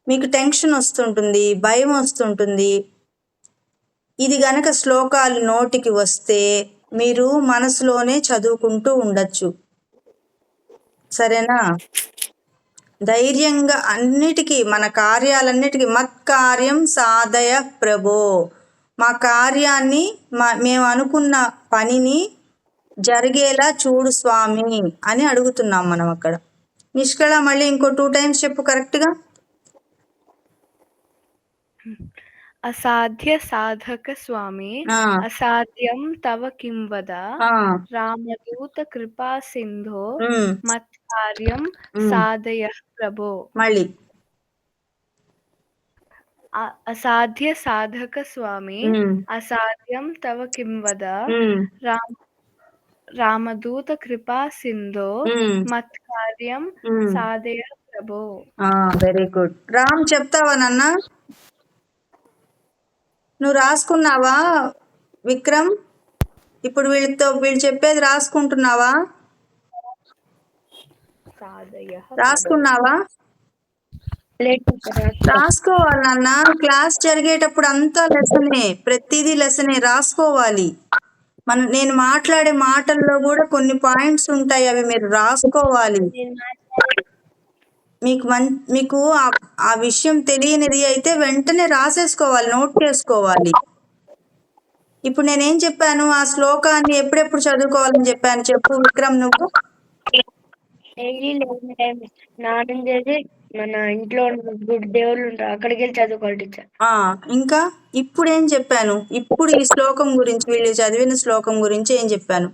[SPEAKER 1] మీకు టెన్షన్ వస్తుంటుంది, భయం వస్తుంటుంది. ఇది గనక శ్లోకాలు నోటికి వస్తే మీరు మనసులోనే చదువుకుంటూ ఉండొచ్చు. సరేనా? ధైర్యంగా అన్నిటికీ, మన కార్యాలన్నిటికీ మత్కార్యం సాధయ ప్రభో, మా కార్యాన్ని, మేము అనుకున్న పనిని జరిగేలా చూడు స్వామి అని అడుగుతున్నాం మనం అక్కడ. నిష్కళ మళ్ళీ ఇంకో 2 టైమ్స్ చెప్పు కరెక్ట్గా.
[SPEAKER 4] అసాధ్య సాధక స్వామి
[SPEAKER 1] ఆ,
[SPEAKER 4] అసాధ్యం తవ కిం వద
[SPEAKER 1] ఆ,
[SPEAKER 4] రామదూత కృపా సింధో
[SPEAKER 1] ఉమ్,
[SPEAKER 4] మత్కార్యం
[SPEAKER 1] ఉమ్.
[SPEAKER 4] సాధయ ప్రభో.
[SPEAKER 1] మళ్ళీ
[SPEAKER 4] అసాధ్య సాధక స్వామి
[SPEAKER 1] ఉమ్,
[SPEAKER 4] అసాధ్యం తవ కిం వద
[SPEAKER 1] ఉమ్,
[SPEAKER 4] రామదూత కృపా సింధో
[SPEAKER 1] ఉమ్,
[SPEAKER 4] మత్కార్యం
[SPEAKER 1] ఉమ్.
[SPEAKER 4] సాధయ ప్రభో.
[SPEAKER 1] Very good. రామ్ చెప్తావా నాన్న? నువ్వు రాసుకున్నావా విక్రమ్? ఇప్పుడు వీళ్ళు చెప్పేది రాసుకుంటున్నావా?
[SPEAKER 4] సాధయ
[SPEAKER 1] రాసుకున్నావా?
[SPEAKER 3] లేదు టీచర్,
[SPEAKER 1] రాసుకోవాలి నాన్న. క్లాస్ జరిగేటప్పుడు అంతా లెసనే, ప్రతిదీ లెసనే, రాసుకోవాలి. నేను మాట్లాడే మాటల్లో కూడా కొన్ని పాయింట్స్ ఉంటాయి, అవి మీరు రాసుకోవాలి. మీకు ఆ విషయం తెలియనిది అయితే వెంటనే రాసేసుకోవాలి, నోట్ చేసుకోవాలి. ఇప్పుడు నేనేం చెప్పాను, ఆ శ్లోకాన్ని ఎప్పుడెప్పుడు చదువుకోవాలని చెప్పాను చెప్పు విక్రమ్ నువ్వు.
[SPEAKER 3] డైలీ 11 టైం స్నానం చేసి మన ఇంట్లో ఉన్న గుడి దేవుళ్ళు ఉంటారు అక్కడికి వెళ్ళి చదువుకోవాలి టీచర్.
[SPEAKER 1] ఇంకా ఇప్పుడు ఏం చెప్పాను? ఇప్పుడు ఈ శ్లోకం గురించి, వీళ్ళు చదివిన శ్లోకం గురించి ఏం చెప్పాను?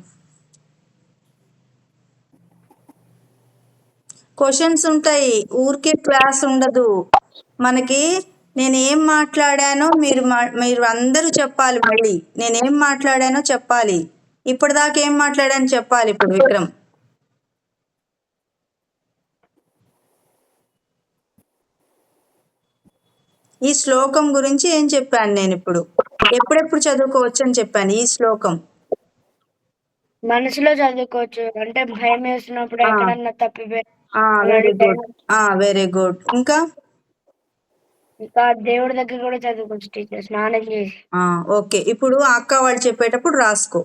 [SPEAKER 1] క్వశ్చన్స్ ఉంటాయి, ఊరికే క్లాస్ ఉండదు మనకి. నేనేం మాట్లాడానో మీరు అందరూ చెప్పాలి. మళ్ళీ నేనేం మాట్లాడానో చెప్పాలి. ఇప్పటిదాకా ఏం మాట్లాడానో చెప్పాలి ఇప్పుడు విక్రమ్. ఈ శ్లోకం గురించి ఏం చెప్పాను నేను ఇప్పుడు? ఎప్పుడెప్పుడు చదువుకోవచ్చు అని చెప్పాను ఈ శ్లోకం.
[SPEAKER 3] మనసులో చదువుకోవచ్చు, అంటే భయం వేసినప్పుడు ఎక్కడన్నా తప్పిపోయి
[SPEAKER 1] వెరీ గుడ్, వెరీ గుడ్. ఇంకా
[SPEAKER 3] దేవుడి దగ్గర కూడా చదువుకోవచ్చు టీచర్ స్నానం చేసి.
[SPEAKER 1] ఓకే, ఇప్పుడు అక్క వాళ్ళు చెప్పేటప్పుడు రాసుకో.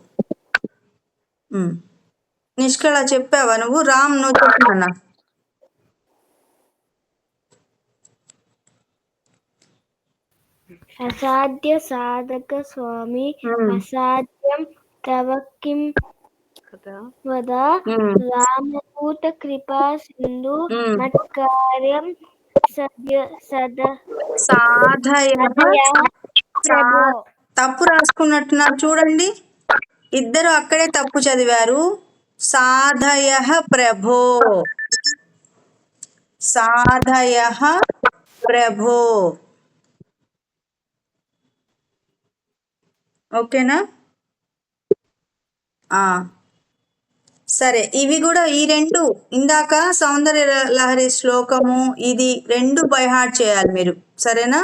[SPEAKER 1] నిష్కళ చెప్పావా నువ్వు? రామ్ నువ్వు చెప్తున్నా.
[SPEAKER 5] అసాధ్య సాధక స్వామి అసాధ్యం తవ కిం వద రామదూత కృపా సింధు మత్కార్యం
[SPEAKER 1] సాధయ.
[SPEAKER 5] ప్రభో.
[SPEAKER 1] తప్పు రాసుకున్నట్టున్నారు చూడండి, ఇద్దరు అక్కడే తప్పు చదివారు. సాధయ ప్రభో, సాధయ ప్రభో. ఓకేనా? సరే, ఇవి కూడా ఈ రెండు ఇందాక సౌందర్య లహరి శ్లోకము ఇది రెండు బై హార్ట్ చేయాలి మీరు, సరేనా?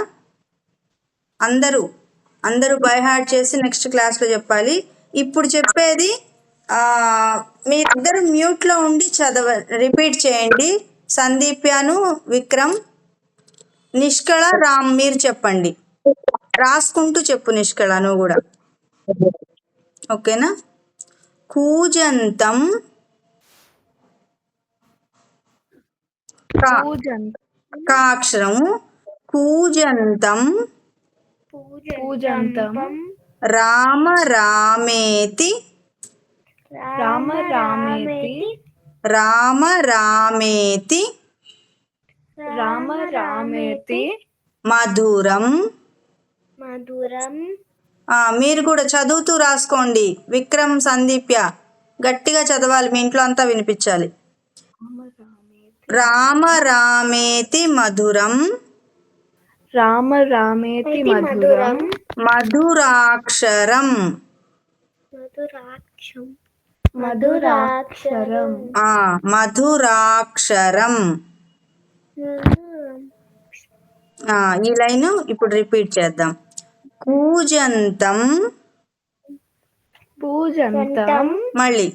[SPEAKER 1] అందరూ బై హార్ట్ చేసి నెక్స్ట్ క్లాస్లో చెప్పాలి. ఇప్పుడు చెప్పేది మీరిద్దరు మ్యూట్లో ఉండి రిపీట్ చేయండి. సందీప్యాను విక్రమ్, నిష్కళ రామ్ మీరు చెప్పండి. రాసుకుంటూ చెప్పు నిష్కళ నువ్వు కూడా, ఓకేనా? కూజంతం కాక్షరము కూజంతం రామ రామేతి మధురం. మీరు కూడా చదువుతూ రాసుకోండి. విక్రమ్, సందీప్య గట్టిగా చదవాలి, మీ ఇంట్లో అంతా వినిపించాలి. రామ రామేతి మధురం మధురాక్షరం మధురాక్షరం. ఈ లైన్ ఇప్పుడు రిపీట్ చేద్దాం. కూజంతం మళ్ళీ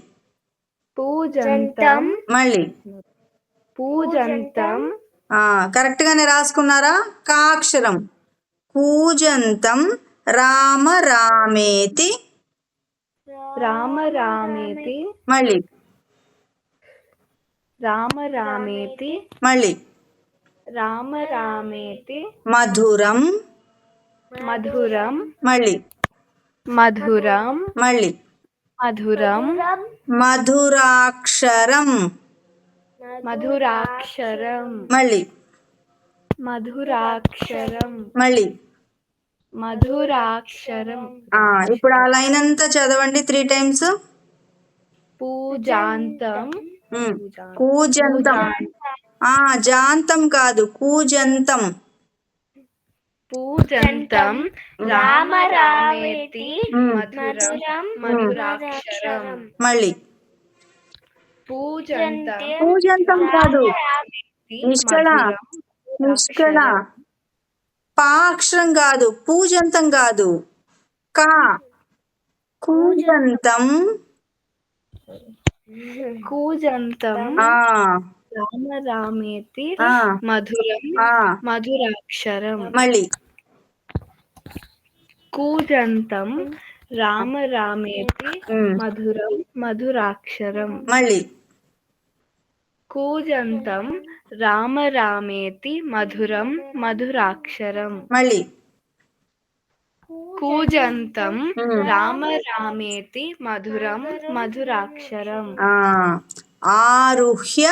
[SPEAKER 1] కరెక్ట్ గానే రాసుకున్నారా? కాక్షరం కూజంతం రామ రామేతి మళ్ళీ మధురం మళ్ళీ
[SPEAKER 4] మధురం
[SPEAKER 1] మధురాక్షరం.
[SPEAKER 4] మధురాక్షరం
[SPEAKER 1] మళ్ళీ
[SPEAKER 4] మధురాక్షరం
[SPEAKER 1] మళ్ళీ
[SPEAKER 4] మధురాక్షరం
[SPEAKER 1] ఇప్పుడు ఆ లైన్ అంతా చదవండి 3 times.
[SPEAKER 4] పూజాంతం
[SPEAKER 1] కూజంతం. జాంతం కాదు, కూజంతం.
[SPEAKER 4] పూజంతం రామ రామేతి మధురం మధురాక్షరం.
[SPEAKER 1] మళ్ళీ
[SPEAKER 4] పూజంతం
[SPEAKER 1] కూజంతం కాదు, నిష్కళ నిష్కళ. పా అక్షరం కాదు, పూజంతం కాదు, కా. కూజంతం.
[SPEAKER 4] కూజంతం రామ రామేతి మధురం మధురాక్షరం.
[SPEAKER 1] మళ్ళీ
[SPEAKER 4] కూజంతం రామ రామేతి మధురం మధురాక్షరం.
[SPEAKER 1] మళ్ళీ
[SPEAKER 4] కూజంతం రామ రామేతి మధురం మధురాక్షరం.
[SPEAKER 1] మళ్ళీ
[SPEAKER 4] కూజంతం రామ రామేతి మధురం మధురాక్షరం.
[SPEAKER 1] ఆరుహ్య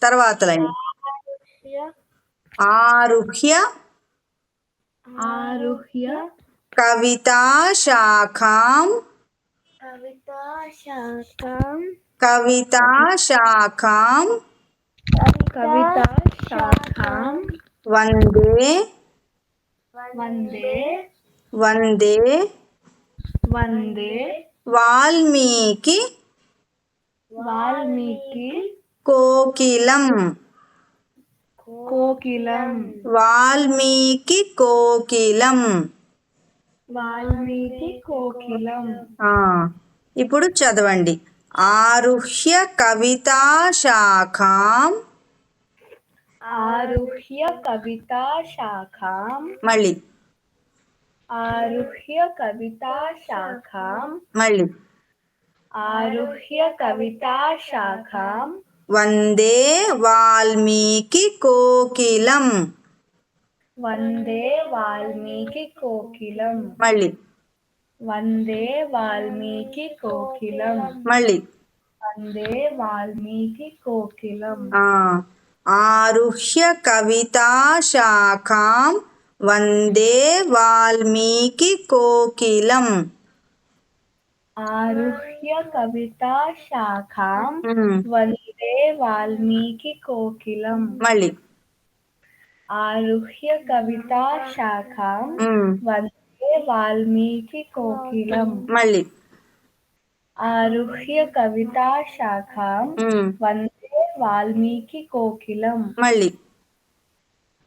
[SPEAKER 1] తర్వాత లైన్. ఆరుహ్య
[SPEAKER 4] ఆరుహ్య
[SPEAKER 1] కవితా శాఖాం. కవితా శాఖాం
[SPEAKER 4] కవితా శాఖాం
[SPEAKER 1] వందే
[SPEAKER 4] వందే
[SPEAKER 1] వందే
[SPEAKER 4] వందే
[SPEAKER 1] వాల్మీకి
[SPEAKER 4] వాల్మీకి
[SPEAKER 1] కోకిలం.
[SPEAKER 4] కోకిలం
[SPEAKER 1] వాల్మీకి కోకిలం.
[SPEAKER 4] వాల్మీకి కోకిలం.
[SPEAKER 1] ఇప్పుడు చదవండి. ఆరుహ్య కవితా శాఖాం.
[SPEAKER 4] ఆరుహ్య కవితా శాఖాం.
[SPEAKER 1] మళ్ళీ
[SPEAKER 4] ఆరుహ్య కవితా శాఖాం.
[SPEAKER 1] మళ్ళీ
[SPEAKER 4] ఆరుహ్య కవితా శాఖాం
[SPEAKER 1] వందే వాల్మీకి కోకిలం.
[SPEAKER 4] వందే వాల్మీకి కోకిలం.
[SPEAKER 1] మళ్ళీ
[SPEAKER 4] వందే వాల్మీకి కోకిలం.
[SPEAKER 1] మళ్ళీ
[SPEAKER 4] వందే వాల్మీకి కోకిలం.
[SPEAKER 1] ఆరుహ్య కవితా శాఖాం వందే వాల్మీకి కోకిలం.
[SPEAKER 4] ఆరుహ్య కవితా శాఖాం వందే వాల్మీకి కోకిలం.
[SPEAKER 1] మళ్ళీ
[SPEAKER 4] ఆరుహ్య కవితా శాఖాం వందే వాల్మీకి కోకిలం.
[SPEAKER 1] మళ్ళీ
[SPEAKER 4] ఆరుహ్య కవితా శాఖాం వందే వాల్మీకి కోకిలం.
[SPEAKER 1] మళ్ళీ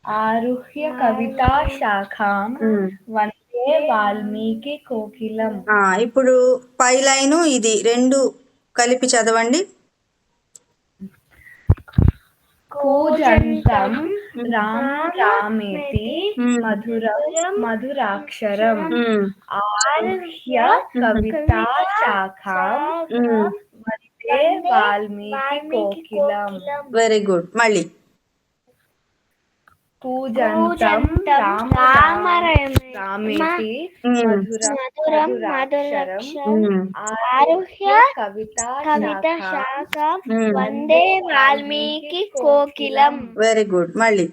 [SPEAKER 4] ఆరుహ్య కవితా శాఖాం వందే వాల్మీకి కోకిలం.
[SPEAKER 1] ఇప్పుడు పై లైను ఇది రెండు కలిపి చదవండి.
[SPEAKER 4] కూజంతం రామ రామేతి మధురం మధురాక్షరం. ఆరుహ్య కవితా శాఖాం వందే వాల్మీకి కోకిలం.
[SPEAKER 1] Very good. మళ్ళీ
[SPEAKER 4] పూజంతం రామ రామేతి మధురం మధురాక్షరం. ఆరుహ్య కవితా శాఖాం
[SPEAKER 5] వందే వాల్మీకి కోకిలం.
[SPEAKER 1] Very good. మళ్ళీ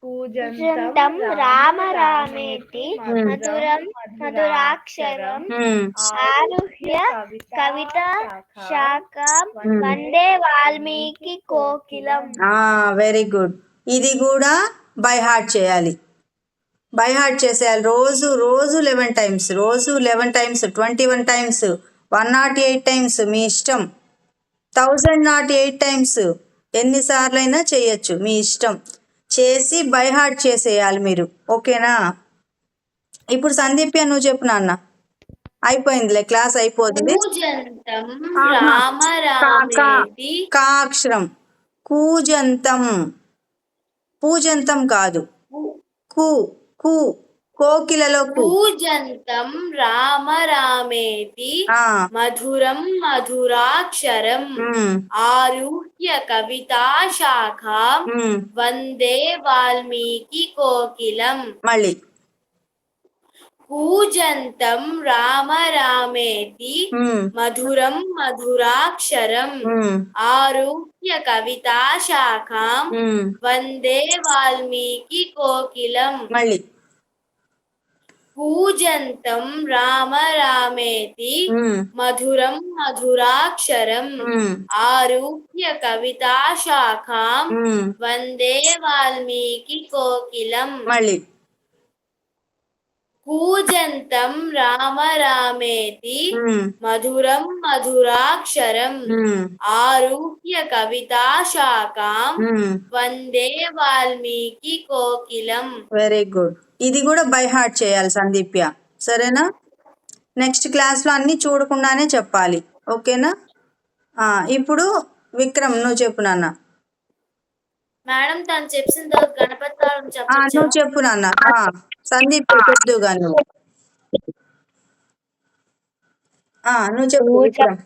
[SPEAKER 4] పూజంతం
[SPEAKER 5] రామ రామేతి మధురం మధురాక్షరం. ఆరుహ్య కవితా శాఖాం వందే వాల్మీకి కోకిలం.
[SPEAKER 1] Very good. ఇది కూడా బై హార్ట్ చేయాలి. బై హార్ట్ చేసేయాలి. రోజు రోజు 11 times, రోజు 11 times, 21 times, 108 times, మీ ఇష్టం. 1008 times ఎన్నిసార్లు అయినా చేయొచ్చు, మీ ఇష్టం. చేసి బై హార్ట్ చేసేయాలి మీరు. ఓకేనా? ఇప్పుడు సందీప్య నువ్వు చెప్పు నాన్న. అయిపోయిందిలే, క్లాస్ అయిపోతుంది. కా అక్షరం. కూజంతం. పూజంతం కాదు, కు కు కోకిలలో కు.
[SPEAKER 2] పూజంతం రామ రామేతి మధురం మధురాక్షరం. ఆరుహ్య కవితా శాఖాం వందే వాల్మీకి కోకిలం.
[SPEAKER 1] మళ్ళీ
[SPEAKER 2] కూజంతం రామ రామేతి మధురం మధురాక్షరం ఆరుహ్య కవితా శాఖాం వందే వాల్మీకి కోకిలం.
[SPEAKER 1] మళ్ళీ
[SPEAKER 2] కూజంతం రామ రామేతి మధురం మధురాక్షరం ఆరుహ్య కవితా శాఖాం వందే వాల్మీకి కోకిలం.
[SPEAKER 1] మళ్ళీ
[SPEAKER 2] కూజంతం రామ రామేతి మధురం మధురాక్షరం ఆరుహ్య కవితా శాఖాం వందే వాల్మీకి కోకిలం.
[SPEAKER 1] Very good. ఇది కూడా బై హార్ట్ చేయాలి సందీప్య, సరేనా? నెక్స్ట్ క్లాస్లో అన్నీ చూడకుండానే చెప్పాలి, ఓకేనా? ఇప్పుడు విక్రమ్ నువ్వు చెప్పు నాన్న.
[SPEAKER 2] మేడం తను చెప్పిన తర్వాత గణపతి తాళం చెప్పొచ్చా?
[SPEAKER 1] నువ్వు చెప్పు నాన్న. సందీప్ చెప్దుగా నువ్వు చెప్పు విక్రమ్.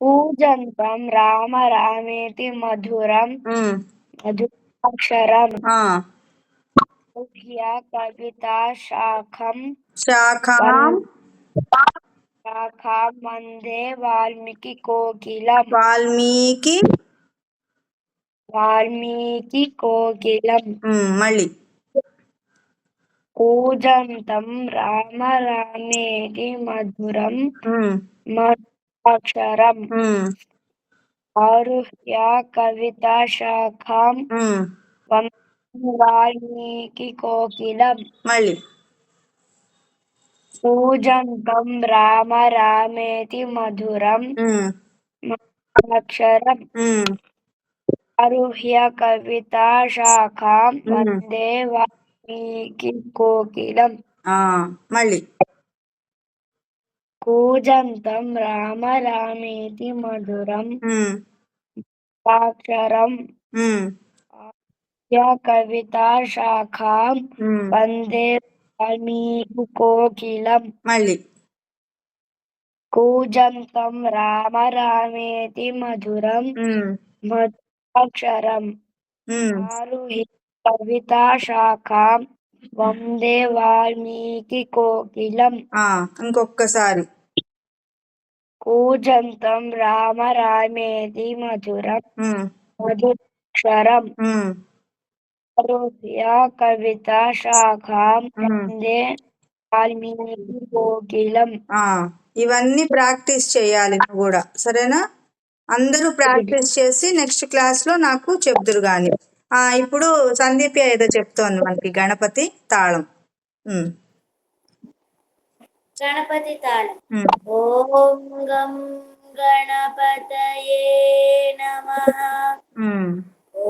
[SPEAKER 3] కూజంతం రామ రామేతి మధురం మధురాక్షరం కవితా శాఖం వందే వాల్మీకి కోకిలం. వాల్మీకి కోకిలం.
[SPEAKER 1] మళ్ళీ
[SPEAKER 3] కూజంతం రామ రామేతి మధురం మధురాక్షరం ఆరుహ్య కవితా శాఖాం వందే వాల్మీకి కోకిలం.
[SPEAKER 1] మళ్ళీ
[SPEAKER 3] కూజంతం రామ రామేతి మధురం మధురాక్షరం ఆరుహ్య కవితా శాఖాం వందే వాల్మీకి కోకిలం.
[SPEAKER 1] మళ్ళీ
[SPEAKER 3] కూజంతం రామ రామేతి మధురం మధురాక్షరం ఆరుహ్య కవితా శాఖాం వందే వాల్మీకి కోకిలం.
[SPEAKER 1] మళ్ళీ
[SPEAKER 3] కూజంతం రామ రామేతి మధురం మధురాక్షరం ఆరుహ్య కవితా శాఖాం వందే వాల్మీకి కోకిలం.
[SPEAKER 1] ఇంకొకసారి.
[SPEAKER 3] కూజంతం రామ రామేతి మధురం మధురాక్షరం ఆరుహ్య కవితా శాఖాం వందే వాల్మీకి కోకిలం.
[SPEAKER 1] ఇవన్నీ ప్రాక్టీస్ చేయాలి నువ్వు కూడా, సరేనా? అందరూ ప్రాక్టీస్ చేసి నెక్స్ట్ క్లాస్లో నాకు చెప్దురు కానీ. ఇప్పుడు సందీప్య ఏదో చెప్తోంది మనకి గణపతి తాళం.
[SPEAKER 2] గణపతి తాళం. ఓం గం గణపతయే నమః.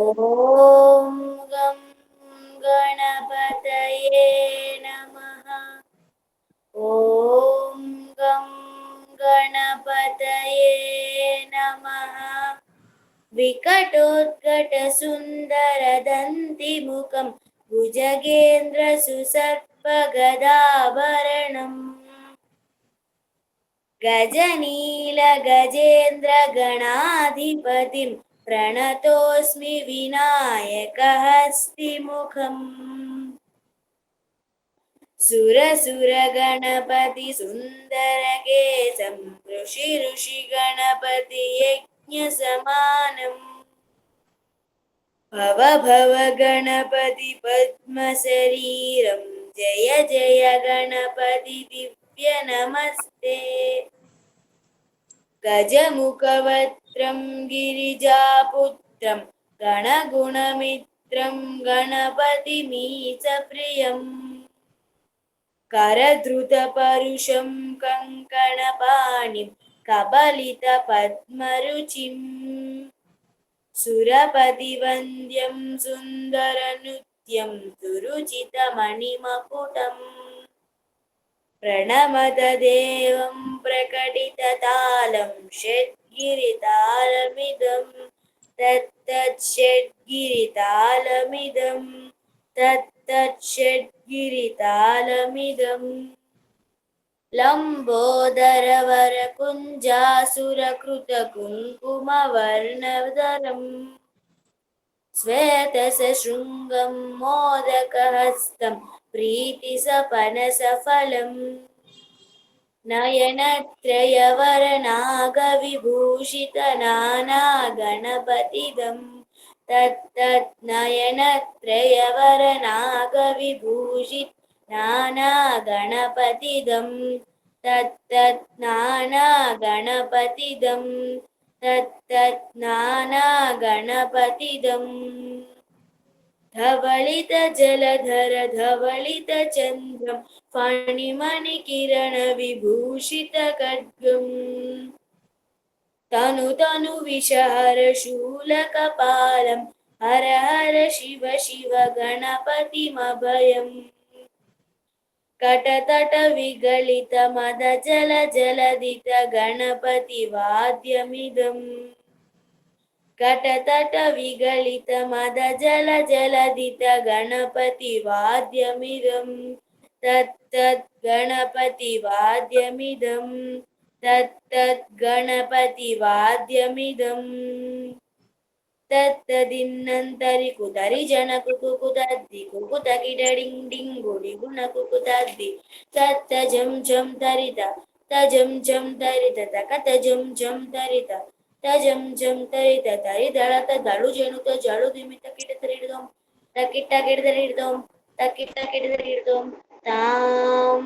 [SPEAKER 2] ఓం గం గణపతయే నమః. ఓం గం గణపతయే నమః. వికటోద్ఘట సుందర దంతి ముఖం భుజగేంద్ర సుసర్ప గదాభరణం గజనీల గజేంద్ర గణాధిపతిం ప్రణతోస్మి వినాయక హస్తిముఖం. సురసుర గణపతి సుందర కేశం ఋషి ఋషి గణపతి యజ్ఞ సమానం. భవ భవ గణపతి పద్మ శరీరం జయ జయ గణపతి దివ్య నమస్తే. గజముఖవత్రం గిరిజాపుత్రం గణగుణమిత్రం గణపతి మీచ ప్రియం. కరధృత పరుషం కంకణపాణిం కబలిత పద్మరుచిం. సురపతి వంద్యం సుందర నృత్యం సురుచిత మణిమకుటం. ప్రణమత దేవం ప్రకటిత తాళం షడ్గిరితాళమిదం తత్తచ్చడ్గిరితాళమిదం తత్తచ్చడ్గిరితాళమిదం. లంబోదరవర కుంజాసుర కృత కుంకుమ వర్ణధరం శ్వేతసశృంగం మోదకహస్తం ప్రీతిసపనసఫలం నయనత్రయవరనాగవిభూషితనానాగణపతిదం తత్తన్నయనత్రయవరనాగవిభూషిత నానాగణపతిదం తత్తన్నానాగణపతిదం తత్తన్నానాగణపతిదం ధవళిత జలధర ధవళిత చంద్రం ఫణిమణి కిరణ విభూషిత ఖడ్గం తను తను విషహర శూలకపాలం హర హర శివ శివ గణపతిమభయం కటతట విగళిత మద జల జలదిత గణపతి వాద్యమిదం కటతట విగళిత మద జల జలదిత గణపతి వాద్యమిదం తత్తద్ గణపతి వాద్యమిదం తత్తద్ గణపతి వాద్యమిదం తత్తదిన్నంతరి కుతరి జనకు కుకుతద్ది కుకుతకిడడింగ్ డింగుడి గుణ కుకుతద్ది తత్త జం జం తరిత తజం జం తరిత తకత జం జం తరిత తజం జం తరిత తరి దళత దళు జనుత జడు దిమిత కిట తరిడదం తకిట కిడదరిడదం తకిట కిడదరిడదం తాం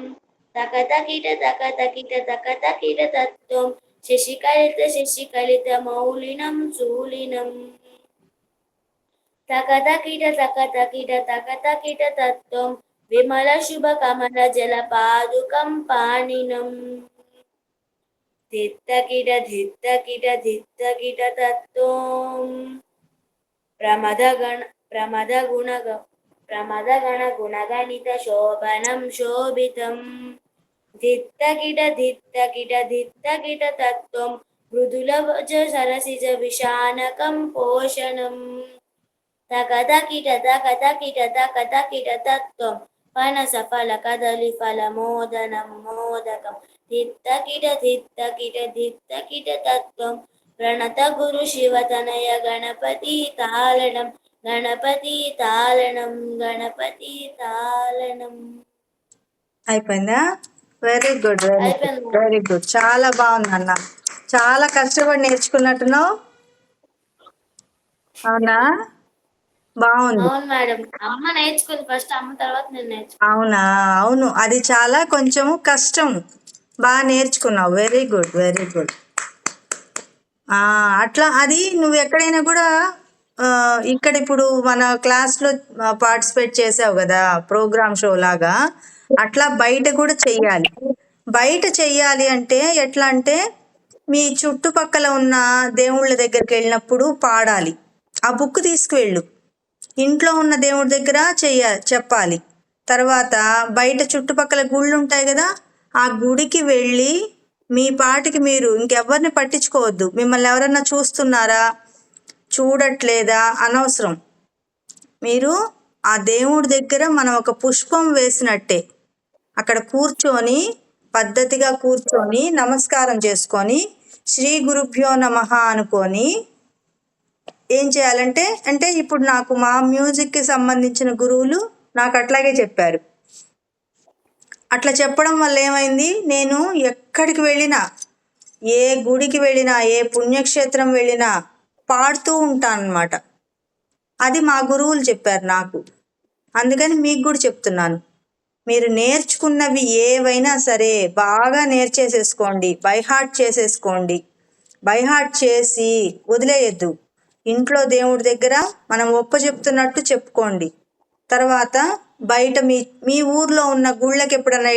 [SPEAKER 2] తకత కిట తకత కిట తత్వం శశికలిత మౌలినం శూలినం తకత కిట తత్వం విమల శుభ కమల జల పాదుకం పాణినం ధిత్త కిట తత్వం ప్రమద గణ గుణగణిత శోభనం శోభితం ధిత్త కిట తత్వం మృదుల సరసిజ విషానకం పోషణం తకత కిట తత్వం పనస ఫల కదలి ఫల మోదనం మోదకం ధిత్త కిట తత్వం ప్రణత గురు శివతనయ గణపతి తాళనం
[SPEAKER 1] అయిపోయిందా? వెరీ గుడ్,
[SPEAKER 2] అయిపోయింది.
[SPEAKER 1] వెరీ గుడ్, చాలా బాగుంది అన్న. చాలా కష్టపడి నేర్చుకున్నట్టున్నావు. అవునా? బాగుంది.
[SPEAKER 2] అవును మేడం, అమ్మ నేర్చుకుంది ఫస్ట్, అమ్మ తర్వాత నేను నేర్చుకున్నాను.
[SPEAKER 1] అవునా? అవును, అది చాలా కొంచెం కష్టం. బాగా నేర్చుకున్నావు. Very good, very good. అట్లా అది నువ్వు ఎక్కడైనా కూడా ఇక్కడ ఇప్పుడు మన క్లాస్లో పార్టిసిపేట్ చేసావు కదా, ప్రోగ్రామ్ షో లాగా, అట్లా బయట కూడా చెయ్యాలి. బయట చెయ్యాలి అంటే ఎట్లా అంటే మీ చుట్టుపక్కల ఉన్న దేవుళ్ళ దగ్గరికి వెళ్ళినప్పుడు పాడాలి. ఆ బుక్ తీసుకువెళ్ళు. ఇంట్లో ఉన్న దేవుడి దగ్గర చెప్పాలి. తర్వాత బయట చుట్టుపక్కల గుళ్ళు ఉంటాయి కదా, ఆ గుడికి వెళ్ళి మీ పాటికి మీరు ఇంకెవరిని పట్టించుకోవద్దు. మిమ్మల్ని ఎవరన్నా చూస్తున్నారా చూడట్లేదా అనవసరం. మీరు ఆ దేవుడి దగ్గర మనం ఒక పుష్పం వేసినట్టే అక్కడ కూర్చొని పద్ధతిగా కూర్చొని నమస్కారం చేసుకొని శ్రీ గురుభ్యో నమః అనుకొని ఏం చేయాలంటే, అంటే ఇప్పుడు నాకు మా మ్యూజిక్కి సంబంధించిన గురువులు నాకు అట్లాగే చెప్పారు. అట్లా చెప్పడం వల్ల ఏమైంది, నేను ఎక్కడికి వెళ్ళినా, ఏ గుడికి వెళ్ళినా, ఏ పుణ్యక్షేత్రం వెళ్ళినా పాడుతూ ఉంటాను అన్నమాట. అది మా గురువులు చెప్పారు నాకు. అందుకని మీకు కూడా చెప్తున్నాను, మీరు నేర్చుకున్నవి ఏవైనా సరే బాగా నేర్చేసేసుకోండి, బైహార్ట్ చేసేసుకోండి. బైహార్ట్ చేసి వదిలేయద్దు. ఇంట్లో దేవుడి దగ్గర మనం చెప్తున్నట్టు చెప్పుకోండి. తర్వాత బయట మీ ఊర్లో ఉన్న గుళ్ళకి ఎప్పుడన్నా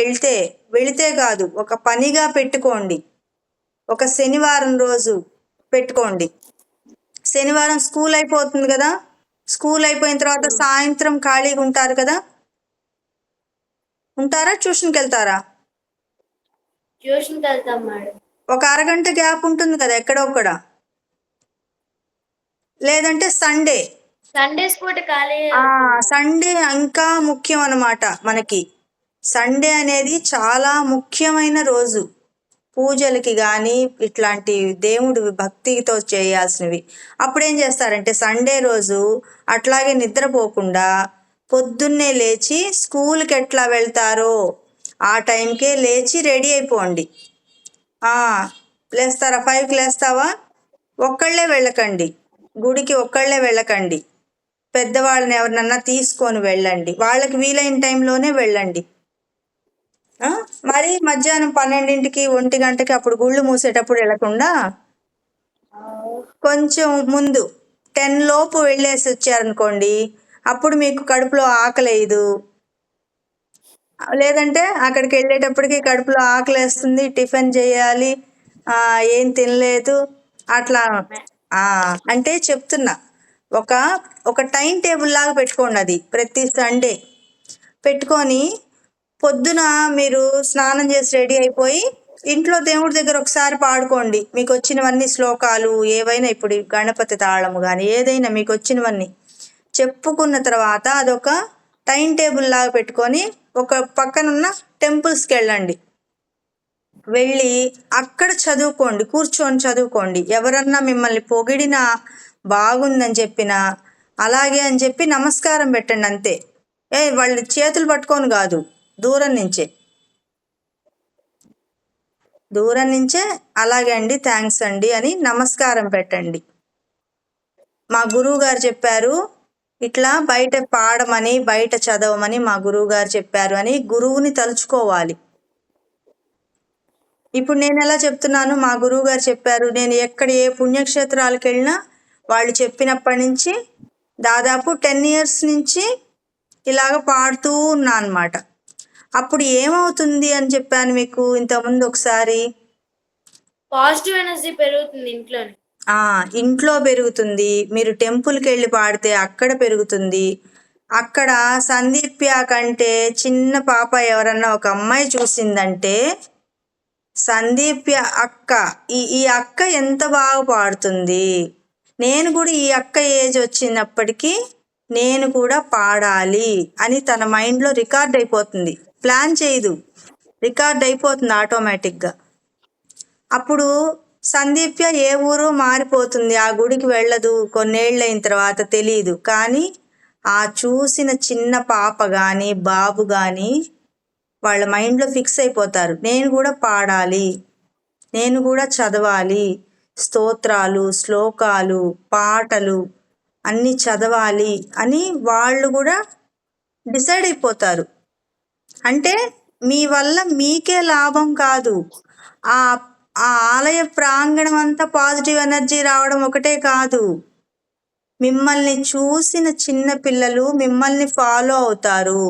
[SPEAKER 1] వెళితే కాదు, ఒక పనిగా పెట్టుకోండి. ఒక శనివారం రోజు పెట్టుకోండి. శనివారం స్కూల్ అయిపోతుంది కదా, స్కూల్ అయిపోయిన తర్వాత సాయంత్రం ఖాళీగా ఉంటారు కదా, ఉంటారా? ట్యూషన్కి వెళ్తారా?
[SPEAKER 2] ట్యూషన్కి వెళ్తాం మేడం.
[SPEAKER 1] ఒక అరగంట గ్యాప్ ఉంటుంది కదా ఎక్కడొక్కడ. లేదంటే
[SPEAKER 2] సండే పూట ఖాళీ.
[SPEAKER 1] సండే ఇంకా ముఖ్యం అన్నమాట మనకి. సండే అనేది చాలా ముఖ్యమైన రోజు. పూజలకి కానీ ఇట్లాంటి దేవుడి భక్తితో చేయాల్సినవి. అప్పుడేం చేస్తారంటే సండే రోజు అట్లాగే నిద్రపోకుండా పొద్దున్నే లేచి స్కూల్కి ఎట్లా వెళ్తారో ఆ టైంకే లేచి రెడీ అయిపోండి. లేస్తారా? 5కి లేస్తావా? ఒక్కళ్ళే వెళ్ళకండి, గుడికి ఒక్కళ్ళే వెళ్ళకండి, పెద్దవాళ్ళని ఎవరినన్నా తీసుకొని వెళ్ళండి, వాళ్ళకి వీలైన టైంలోనే వెళ్ళండి. మరి మధ్యాహ్నం 12కి 1 గంటకి అప్పుడు గుళ్ళు మూసేటప్పుడు వెళ్ళకుండా కొంచెం ముందు 10 లోపు వెళ్ళేసి వచ్చారనుకోండి, అప్పుడు మీకు కడుపులో ఆకలేదు. లేదంటే అక్కడికి వెళ్ళేటప్పటికి కడుపులో ఆకలేస్తుంది, టిఫిన్ చేయాలి, ఏం తినలేదు అట్లా. అంటే చెప్తున్నా, ఒక టైం టేబుల్ లాగా పెట్టుకోండి. అది ప్రతి సండే పెట్టుకొని పొద్దున మీరు స్నానం చేసి రెడీ అయిపోయి ఇంట్లో దేవుడి దగ్గర ఒకసారి పాడుకోండి. మీకు వచ్చినవన్నీ శ్లోకాలు ఏవైనా, ఇప్పుడు గణపతి తాళము కానీ ఏదైనా మీకు వచ్చినవన్నీ చెప్పుకున్న తర్వాత అదొక టైం టేబుల్ లాగా పెట్టుకొని ఒక పక్కనున్న టెంపుల్స్కి వెళ్ళండి. వెళ్ళి అక్కడ చదువుకోండి, కూర్చొని చదువుకోండి. ఎవరన్నా మిమ్మల్ని పొగిడినా బాగుందని చెప్పినా అలాగే అని చెప్పి నమస్కారం పెట్టండి అంతే. వాళ్ళు చేతులు పట్టుకొని కాదు, దూరం నుంచే అలాగే అండి, థ్యాంక్స్ అండి అని నమస్కారం పెట్టండి. మా గురువు గారు చెప్పారు ఇట్లా బయట పాడమని, బయట చదవమని మా గురువు గారు చెప్పారు అని గురువుని తలుచుకోవాలి. ఇప్పుడు నేను ఎలా చెప్తున్నాను, మా గురువు గారు చెప్పారు. నేను ఎక్కడ ఏ పుణ్యక్షేత్రాలకు వెళ్ళినా వాళ్ళు చెప్పినప్పటి నుంచి దాదాపు 10 years నుంచి ఇలాగ పాడుతూ ఉన్నా అన్నమాట. అప్పుడు ఏమవుతుంది అని చెప్పాను మీకు ఇంతకుముందు ఒకసారి.
[SPEAKER 2] పాజిటివ్ ఎనర్జీ పెరుగుతుంది
[SPEAKER 1] ఇంట్లో పెరుగుతుంది. మీరు టెంపుల్కి వెళ్ళి పాడితే అక్కడ పెరుగుతుంది. అక్కడ సందీప్య కంటే చిన్న పాప ఎవరన్నా ఒక అమ్మాయి చూసిందంటే, సందీప్య అక్క, ఈ అక్క ఎంత బాగా పాడుతుంది, నేను కూడా ఈ అక్క ఏజ్ వచ్చినప్పటికీ నేను కూడా పాడాలి అని తన మైండ్లో రికార్డ్ అయిపోతుంది. ప్లాన్ చేయదు, రికార్డ్ అయిపోతుంది ఆటోమేటిక్గా. అప్పుడు సందీప్య ఏ ఊరో మారిపోతుంది, ఆ గుడికి వెళ్ళదు, కొన్నేళ్ళైన తర్వాత తెలియదు. కానీ ఆ చూసిన చిన్న పాప కానీ బాబు కానీ వాళ్ళ మైండ్లో ఫిక్స్ అయిపోతారు, నేను కూడా పాడాలి, నేను కూడా చదవాలి, స్తోత్రాలు, శ్లోకాలు, పాటలు అన్నీ చదవాలి అని వాళ్ళు కూడా డిసైడ్ అయిపోతారు. అంటే మీ వల్ల మీకే లాభం కాదు, ఆ ఆలయ ప్రాంగణం అంతా పాజిటివ్ ఎనర్జీ రావడం ఒకటే కాదు, మిమ్మల్ని చూసిన చిన్న పిల్లలు మిమ్మల్ని ఫాలో అవుతారు.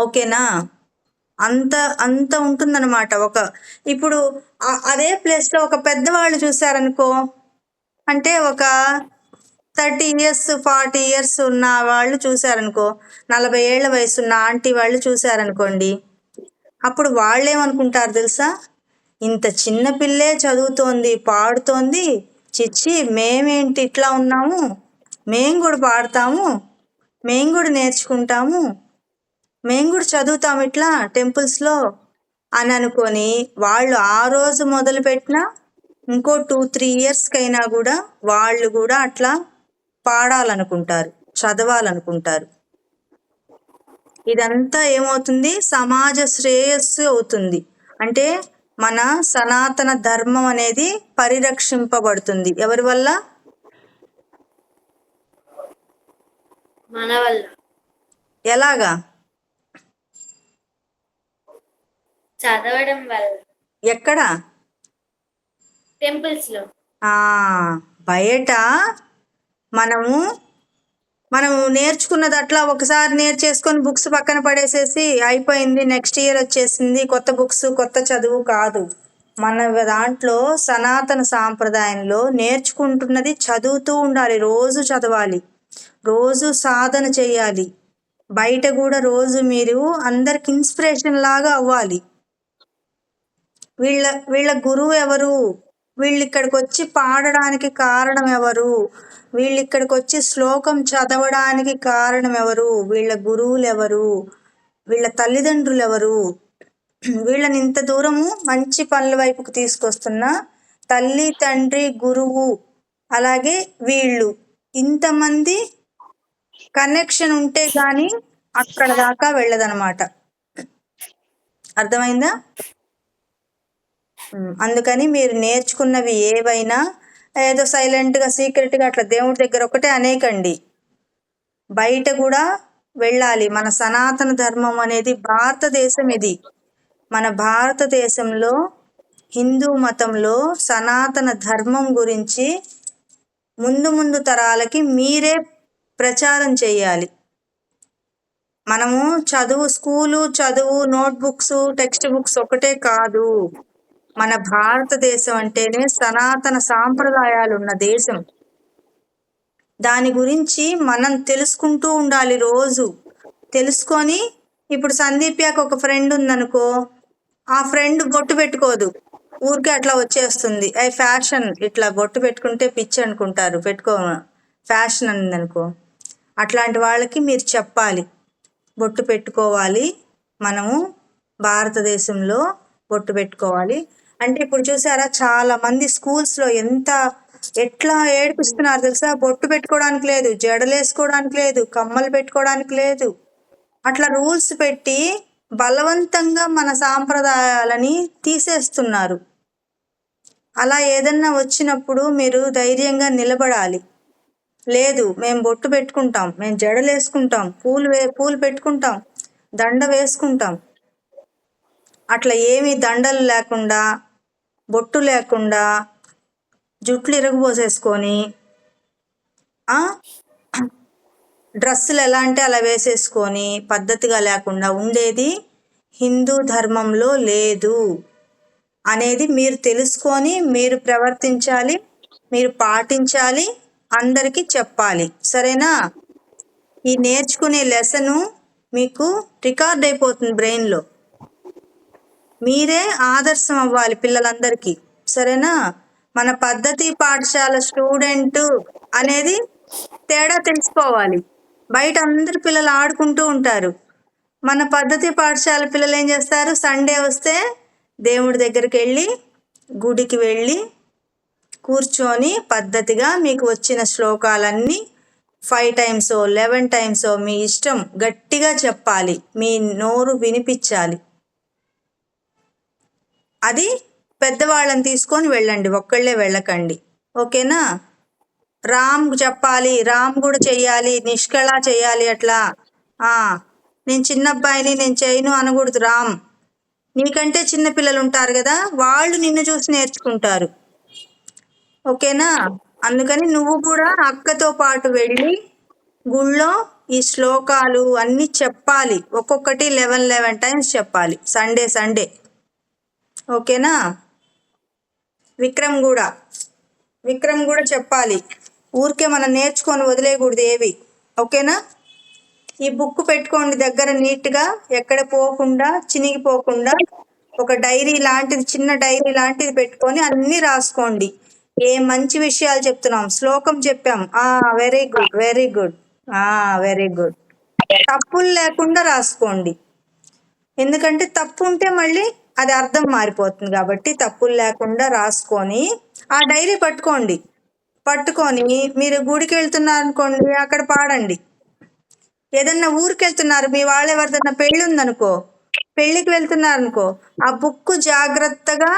[SPEAKER 1] ఓకేనా? అంత ఉంటుందన్నమాట. ఇప్పుడు అదే ప్లేస్లో ఒక పెద్దవాళ్ళు చూశారనుకో, అంటే ఒక 30 years 40 years ఉన్న వాళ్ళు చూశారనుకో, 40 ఏళ్ల వయసున్న ఆంటీ వాళ్ళు చూశారనుకోండి, అప్పుడు వాళ్ళేమనుకుంటారు తెలుసా, ఇంత చిన్న పిల్లే చదువుతోంది, పాడుతోంది, చిచ్చి మేమేంటి ఇట్లా ఉన్నాము, మేము కూడా పాడతాము, మేము కూడా నేర్చుకుంటాము, మేము కూడా చదువుతాము ఇట్లా టెంపుల్స్లో అని అనుకొని వాళ్ళు ఆ రోజు మొదలుపెట్టిన ఇంకో 2-3 yearsకైనా కూడా వాళ్ళు కూడా అట్లా పాడాలనుకుంటారు, చదవాలనుకుంటారు. ఇదంతా ఏమవుతుంది, సమాజ శ్రేయస్సు అవుతుంది. అంటే మన సనాతన ధర్మం అనేది పరిరక్షింపబడుతుంది. ఎవరి వల్ల?
[SPEAKER 2] మన వల్ల.
[SPEAKER 1] ఎలాగా?
[SPEAKER 2] చదవడం వల్ల.
[SPEAKER 1] ఎక్కడ?
[SPEAKER 2] టెంపుల్స్ లో.
[SPEAKER 1] బయట మనము నేర్చుకున్నది అట్లా ఒకసారి నేర్చేసుకొని బుక్స్ పక్కన పడేసేసి అయిపోయింది, నెక్స్ట్ ఇయర్ వచ్చేసింది, కొత్త బుక్స్ కొత్త చదువు కాదు. మన దాంట్లో సనాతన సాంప్రదాయంలో నేర్చుకుంటున్నది చదువుతూ ఉండాలి, రోజు చదవాలి, రోజు సాధన చేయాలి. బయట కూడా రోజు మీరు అందరికి ఇన్స్పిరేషన్ లాగా అవ్వాలి. వీళ్ళ గురువు ఎవరు, వీళ్ళు ఇక్కడికి వచ్చి పాడడానికి కారణం ఎవరు, వీళ్ళు ఇక్కడికి వచ్చి శ్లోకం చదవడానికి కారణం ఎవరు, వీళ్ళ గురువులు ఎవరు, వీళ్ళ తల్లిదండ్రులు ఎవరు, వీళ్ళని ఇంత దూరము మంచి పనుల వైపుకు తీసుకొస్తున్న తల్లి, తండ్రి, గురువు, అలాగే వీళ్ళు ఇంతమంది కనెక్షన్ ఉంటే గాని అక్కడ దాకా వెళ్ళదన్నమాట. అర్థమైందా? అందుకని మీరు నేర్చుకున్నవి ఏవైనా ఏదో సైలెంట్గా సీక్రెట్గా అట్లా దేవుడి దగ్గర ఒకటే అనేకండి, బయట కూడా వెళ్ళాలి. మన సనాతన ధర్మం అనేది భారతదేశం. ఇది మన భారతదేశంలో హిందూ మతంలో సనాతన ధర్మం గురించి ముందు ముందు తరాలకి మీరే ప్రచారం చేయాలి. మనము స్కూలు చదువు, నోట్బుక్స్, టెక్స్ట్ బుక్స్ ఒకటే కాదు. మన భారతదేశం అంటేనే సనాతన సాంప్రదాయాలు ఉన్న దేశం. దాని గురించి మనం తెలుసుకుంటూ ఉండాలి రోజు. తెలుసుకొని ఇప్పుడు సందీప్యాకి ఒక ఫ్రెండ్ ఉందనుకో, ఆ ఫ్రెండ్ బొట్టు పెట్టుకోదు, ఊరికే అట్లా వచ్చేస్తుంది. ఫ్యాషన్, ఇట్లా బొట్టు పెట్టుకుంటే పిచ్చి అనుకుంటారు, ఫ్యాషన్ అయిందనుకో. అట్లాంటి వాళ్ళకి మీరు చెప్పాలి, బొట్టు పెట్టుకోవాలి, మనము భారతదేశంలో బొట్టు పెట్టుకోవాలి. అంటే ఇప్పుడు చూసారా, చాలా మంది స్కూల్స్లో ఎట్లా ఏడిపిస్తున్నారు తెలుసా? బొట్టు పెట్టుకోవడానికి లేదు, జడలేసుకోవడానికి లేదు, కమ్మలు పెట్టుకోవడానికి లేదు. అట్లా రూల్స్ పెట్టి బలవంతంగా మన సాంప్రదాయాలని తీసేస్తున్నారు. అలా ఏదన్నా వచ్చినప్పుడు మీరు ధైర్యంగా నిలబడాలి. లేదు, మేము బొట్టు పెట్టుకుంటాం, మేము జడలు వేసుకుంటాం, పూలు పెట్టుకుంటాం, దండ వేసుకుంటాం. అట్లా ఏమీ దండలు లేకుండా, బొట్టు లేకుండా, జుట్లు ఇరగబోసేసుకొని డ్రెస్సులు ఎలా అంటే అలా వేసేసుకొని పద్ధతిగా లేకుండా ఉండేది హిందూ ధర్మంలో లేదు అనేది మీరు తెలుసుకొని మీరు ప్రవర్తించాలి, మీరు పాటించాలి, అందరికీ చెప్పాలి. సరేనా? ఈ నేర్చుకునే లెసను మీకు రికార్డ్ అయిపోతుంది బ్రెయిన్లో. మీరే ఆదర్శం అవ్వాలి పిల్లలందరికీ. సరేనా? మన పద్ధతి పాఠశాల స్టూడెంట్ అనేది తేడా తెలుసుకోవాలి. బయట అందరు పిల్లలు ఆడుకుంటూ ఉంటారు. మన పద్ధతి పాఠశాల పిల్లలు ఏం చేస్తారు? సండే వస్తే దేవుడి దగ్గరికి వెళ్ళి, గుడికి వెళ్ళి కూర్చొని పద్ధతిగా మీకు వచ్చిన శ్లోకాలన్నీ 5 times 11 times మీ ఇష్టం గట్టిగా చెప్పాలి, మీ నోరు వినిపించాలి. అది పెద్దవాళ్ళని తీసుకొని వెళ్ళండి, ఒక్కళ్ళే వెళ్ళకండి. ఓకేనా? రామ్ చెప్పాలి, రామ్ కూడా చెయ్యాలి, నిష్కళ చెయ్యాలి. అట్లా నేను చిన్న అబ్బాయిని, నేను చేయను అనకూడదు. రామ్, నీకంటే చిన్న పిల్లలు ఉంటారు కదా, వాళ్ళు నిన్ను చూసి నేర్చుకుంటారు. ఓకేనా? అందుకని నువ్వు కూడా అక్కతో పాటు వెళ్ళి గుళ్ళో ఈ శ్లోకాలు అన్నీ చెప్పాలి. ఒక్కొక్కటి 11 times చెప్పాలి సండే. ఓకేనా? విక్రమ్ కూడా చెప్పాలి. ఊరికే మనం నేర్చుకొని వదిలేయకూడదు ఏవి. ఓకేనా? ఈ బుక్ పెట్టుకోండి దగ్గర నీట్గా, ఎక్కడ పోకుండా, చినిగిపోకుండా. ఒక డైరీ లాంటిది, చిన్న డైరీ లాంటిది పెట్టుకొని అన్నీ రాసుకోండి. ఏ మంచి విషయాలు చెప్తున్నాం, శ్లోకం చెప్పాం, వెరీ గుడ్. తప్పులు లేకుండా రాసుకోండి. ఎందుకంటే తప్పు ఉంటే మళ్ళీ అది అర్థం మారిపోతుంది. కాబట్టి తప్పులు లేకుండా రాసుకొని ఆ డైరీ పట్టుకొని మీరు గుడికి వెళ్తున్నారు అనుకోండి, అక్కడ పాడండి. ఏదన్నా ఊరికి వెళ్తున్నారు, మీ వాళ్ళు ఎవరిదన్నా పెళ్ళి ఉందనుకో, పెళ్ళికి వెళ్తున్నారు అనుకో, ఆ బుక్ జాగ్రత్తగా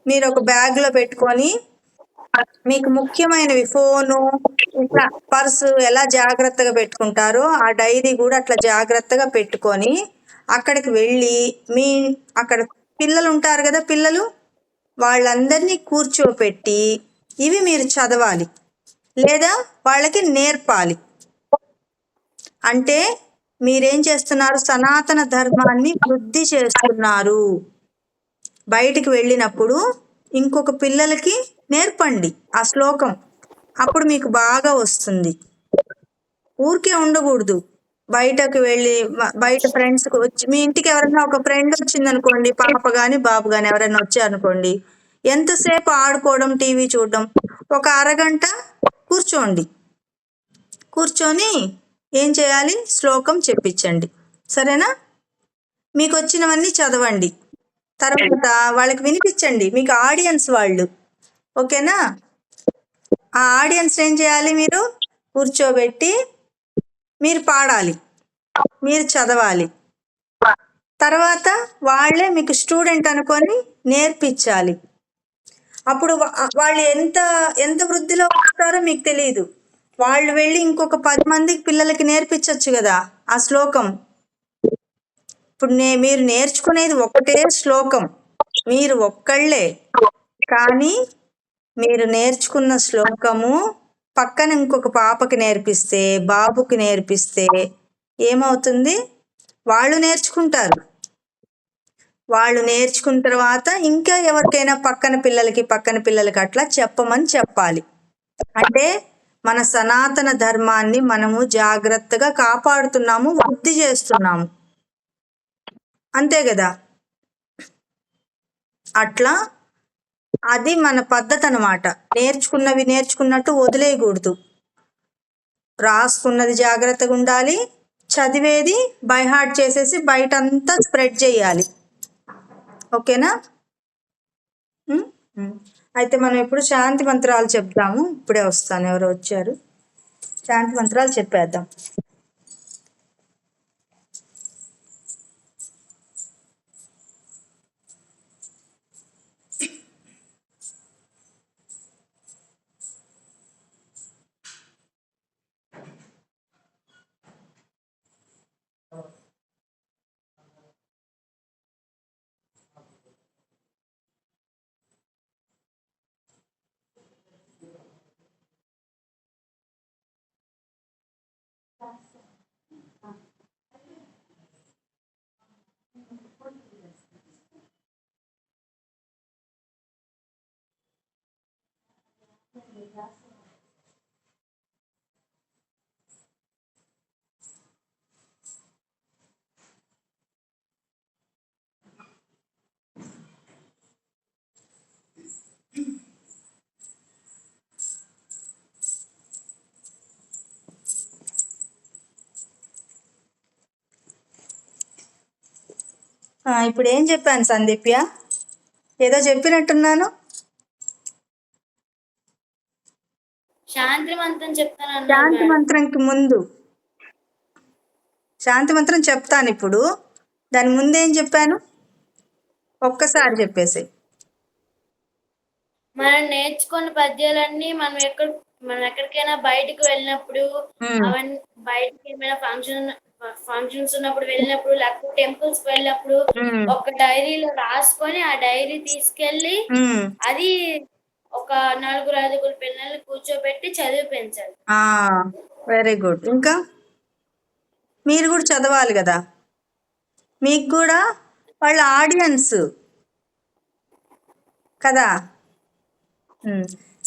[SPEAKER 1] మీరు ఒక బ్యాగ్లో పెట్టుకొని, మీకు ముఖ్యమైనవి ఫోను, ఇట్లా పర్సు ఎలా జాగ్రత్తగా పెట్టుకుంటారో ఆ డైరీ కూడా అట్లా జాగ్రత్తగా పెట్టుకొని అక్కడికి వెళ్ళి, అక్కడ పిల్లలు ఉంటారు కదా, వాళ్ళందరినీ కూర్చోపెట్టి ఇవి మీరు చదవాలి, లేదా వాళ్ళకి నేర్పాలి. అంటే మీరేం చేస్తున్నారు? సనాతన ధర్మాన్ని వృద్ధి చేస్తున్నారు. బయటికి వెళ్ళినప్పుడు ఇంకొక పిల్లలకి నేర్పండి ఆ శ్లోకం, అప్పుడు మీకు బాగా వస్తుంది. ఊరికే ఉండకూడదు. బయటకు వెళ్ళి బయట ఫ్రెండ్స్కి వచ్చి, మీ ఇంటికి ఎవరైనా ఒక ఫ్రెండ్ వచ్చిందనుకోండి, పాప కానీ బాబు కానీ ఎవరైనా వచ్చారనుకోండి, ఎంతసేపు ఆడుకోవడం, టీవీ చూడడం, ఒక అరగంట కూర్చొని ఏం చేయాలి? శ్లోకం చెప్పించండి. సరేనా? మీకు వచ్చినవన్నీ చదవండి. తర్వాత వాళ్ళకి వినిపించండి, మీకు ఆడియన్స్ వాళ్ళు, ఓకేనా? ఆ ఆడియన్స్ ఏం చేయాలి, మీరు కూర్చోబెట్టి మీరు పాడాలి, మీరు చదవాలి. తర్వాత వాళ్ళే మీకు స్టూడెంట్ అనుకొని నేర్పించాలి. అప్పుడు వాళ్ళు ఎంత ఎంత వృద్ధిలో వస్తారో మీకు తెలియదు. వాళ్ళు వెళ్ళి ఇంకొక 10 మందికి పిల్లలకి నేర్పించవచ్చు కదా ఆ శ్లోకం. ఇప్పుడు మీరు నేర్చుకునేది ఒకటే శ్లోకం, మీరు ఒక్కళ్ళే, కానీ మీరు నేర్చుకున్న శ్లోకము పక్కన ఇంకొక పాపకి నేర్పిస్తే, బాబుకి నేర్పిస్తే ఏమవుతుంది, వాళ్ళు నేర్చుకుంటారు. వాళ్ళు నేర్చుకున్న తర్వాత ఇంకా ఎవరికైనా పక్కన పిల్లలకి అట్లా చెప్పమని చెప్పాలి. అంటే మన సనాతన ధర్మాన్ని మనము జాగ్రత్తగా కాపాడుతున్నాము, వృద్ధి చేస్తున్నాము, అంతే కదా. అట్లా అది మన పద్ధతి అన్నమాట. నేర్చుకున్నవి నేర్చుకున్నట్టు వదిలేయకూడదు. రాసుకున్నది జాగ్రత్తగా ఉండాలి, చదివేది బై హార్ట్ చేసేసి బయటంతా స్ప్రెడ్ చేయాలి, ఓకేనా? అయితే మనం ఇప్పుడు శాంతి మంత్రాలు చెప్దాము. ఇప్పుడే వస్తాను, ఎవరో వచ్చారు. శాంతి మంత్రాలు చెప్పేద్దాం. ఇప్పుడు ఏం చెప్పాను సందీప్య? ఏదో చెప్పినట్టున్నాను.
[SPEAKER 2] శాంతి మంత్రం చెప్తాను.
[SPEAKER 1] శాంతి మంత్రంకి ముందు శాంతి మంత్రం చెప్తాను ఇప్పుడు, దాని ముందేం చెప్పాను ఒక్కసారి చెప్పేసి.
[SPEAKER 2] మనం నేర్చుకున్న పద్యాలన్నీ మనం ఎక్కడికైనా బయటకు వెళ్ళినప్పుడు, అవన్నీ బయటకి ఏమైనా ఫంక్షన్స్ ఉన్నప్పుడు వెళ్ళినప్పుడు, లేకపోతే టెంపుల్స్ వెళ్ళినప్పుడు ఒక డైరీలో రాసుకొని ఆ డైరీ తీసుకెళ్ళి అది ఒక 4-5 పిల్లల్ని కూర్చోబెట్టి చదివించాలి.
[SPEAKER 1] Very good. ఇంకా మీరు కూడా చదవాలి కదా, మీకు కూడా వాళ్ళ ఆడియన్స్ కదా.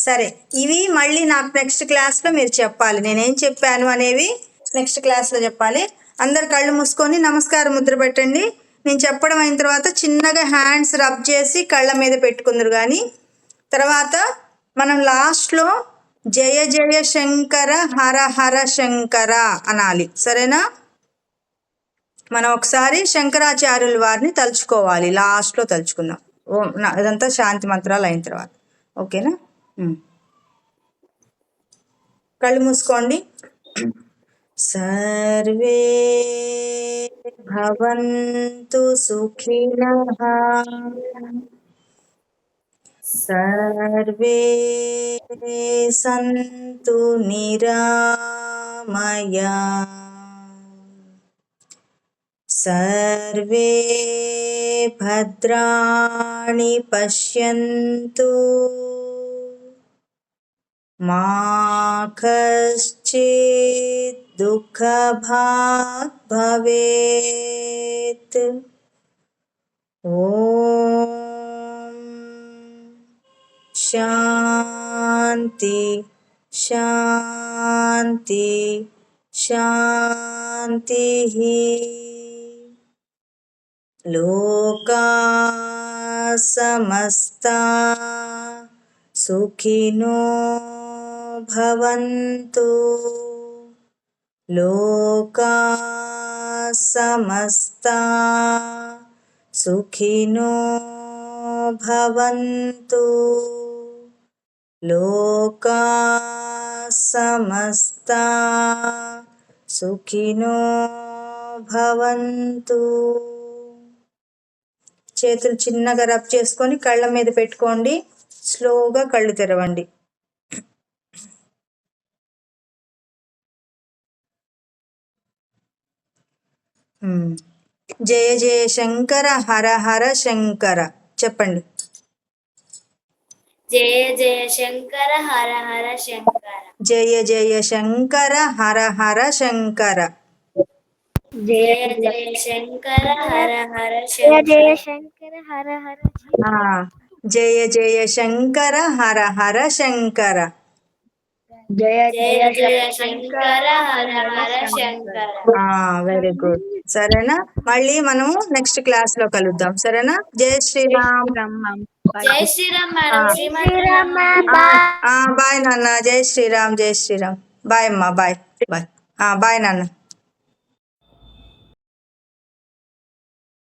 [SPEAKER 1] సరే, ఇవి మళ్ళీ నాకు నెక్స్ట్ క్లాస్లో మీరు చెప్పాలి, నేనేం చెప్పాను అనేవి నెక్స్ట్ క్లాస్లో చెప్పాలి. అందరు కళ్ళు మూసుకొని నమస్కారం ముద్ర పెట్టండి. నేను చెప్పడం అయిన తర్వాత చిన్నగా హ్యాండ్స్ రబ్ చేసి కళ్ళ మీద పెట్టుకుందరు. కానీ తర్వాత మనం లాస్ట్లో జయ జయ శంకర హర హర శంకర అనాలి, సరేనా? మనం ఒకసారి శంకరాచార్యుల వారిని తలుచుకోవాలి, లాస్ట్లో తలుచుకుందాం. ఇదంతా శాంతి మంత్రాలు అయిన తర్వాత, ఓకేనా? కళ్ళు మూసుకోండి. సర్వే భవంతు సుఖినః, సర్వే సంతు నిరామయా, సర్వే భద్రాణి పశ్యంతు, మా కశ్చిత్ దుఃఖభాగ్ భవేత్. ఓం శాంతి శాంతి శాంతి. లోకా సమస్తా సుఖినో భవంతు, లోకా సమస్తా సుఖినో భవంతు లోకా సమస్తా సుఖినో భవంతు. చేతులు చిన్నగా రబ్ చేసుకొని కళ్ళ మీద పెట్టుకోండి. స్లోగా కళ్ళు తెరవండి. జయ జయ శంకర హర హర శంకర చెప్పండి.
[SPEAKER 2] జయ జయ శంకర హర హర శంకర.
[SPEAKER 1] జయ జయ శంకర హర హర శంకర.
[SPEAKER 2] జయ జయ శంకర హర హర
[SPEAKER 5] జయ జయ
[SPEAKER 2] శంకర.
[SPEAKER 5] శంకర హర హర
[SPEAKER 1] జయ జయ శంకర హర హర శంకర.
[SPEAKER 3] జయ
[SPEAKER 2] జయ జయ శంకర హర హర శంకర.
[SPEAKER 1] Very good. సరేనా? మళ్ళీ మనము నెక్స్ట్ క్లాస్ లో కలుద్దాం. సరేనా? జై శ్రీరామ్.
[SPEAKER 2] జై శ్రీరామ్ మేడం.
[SPEAKER 5] శ్రీరామ్
[SPEAKER 1] బాయ్ నాన్న. జై శ్రీరామ్. జై శ్రీరామ్. బాయ్ అమ్మా. Bye bye. బాయ్ నాన్న.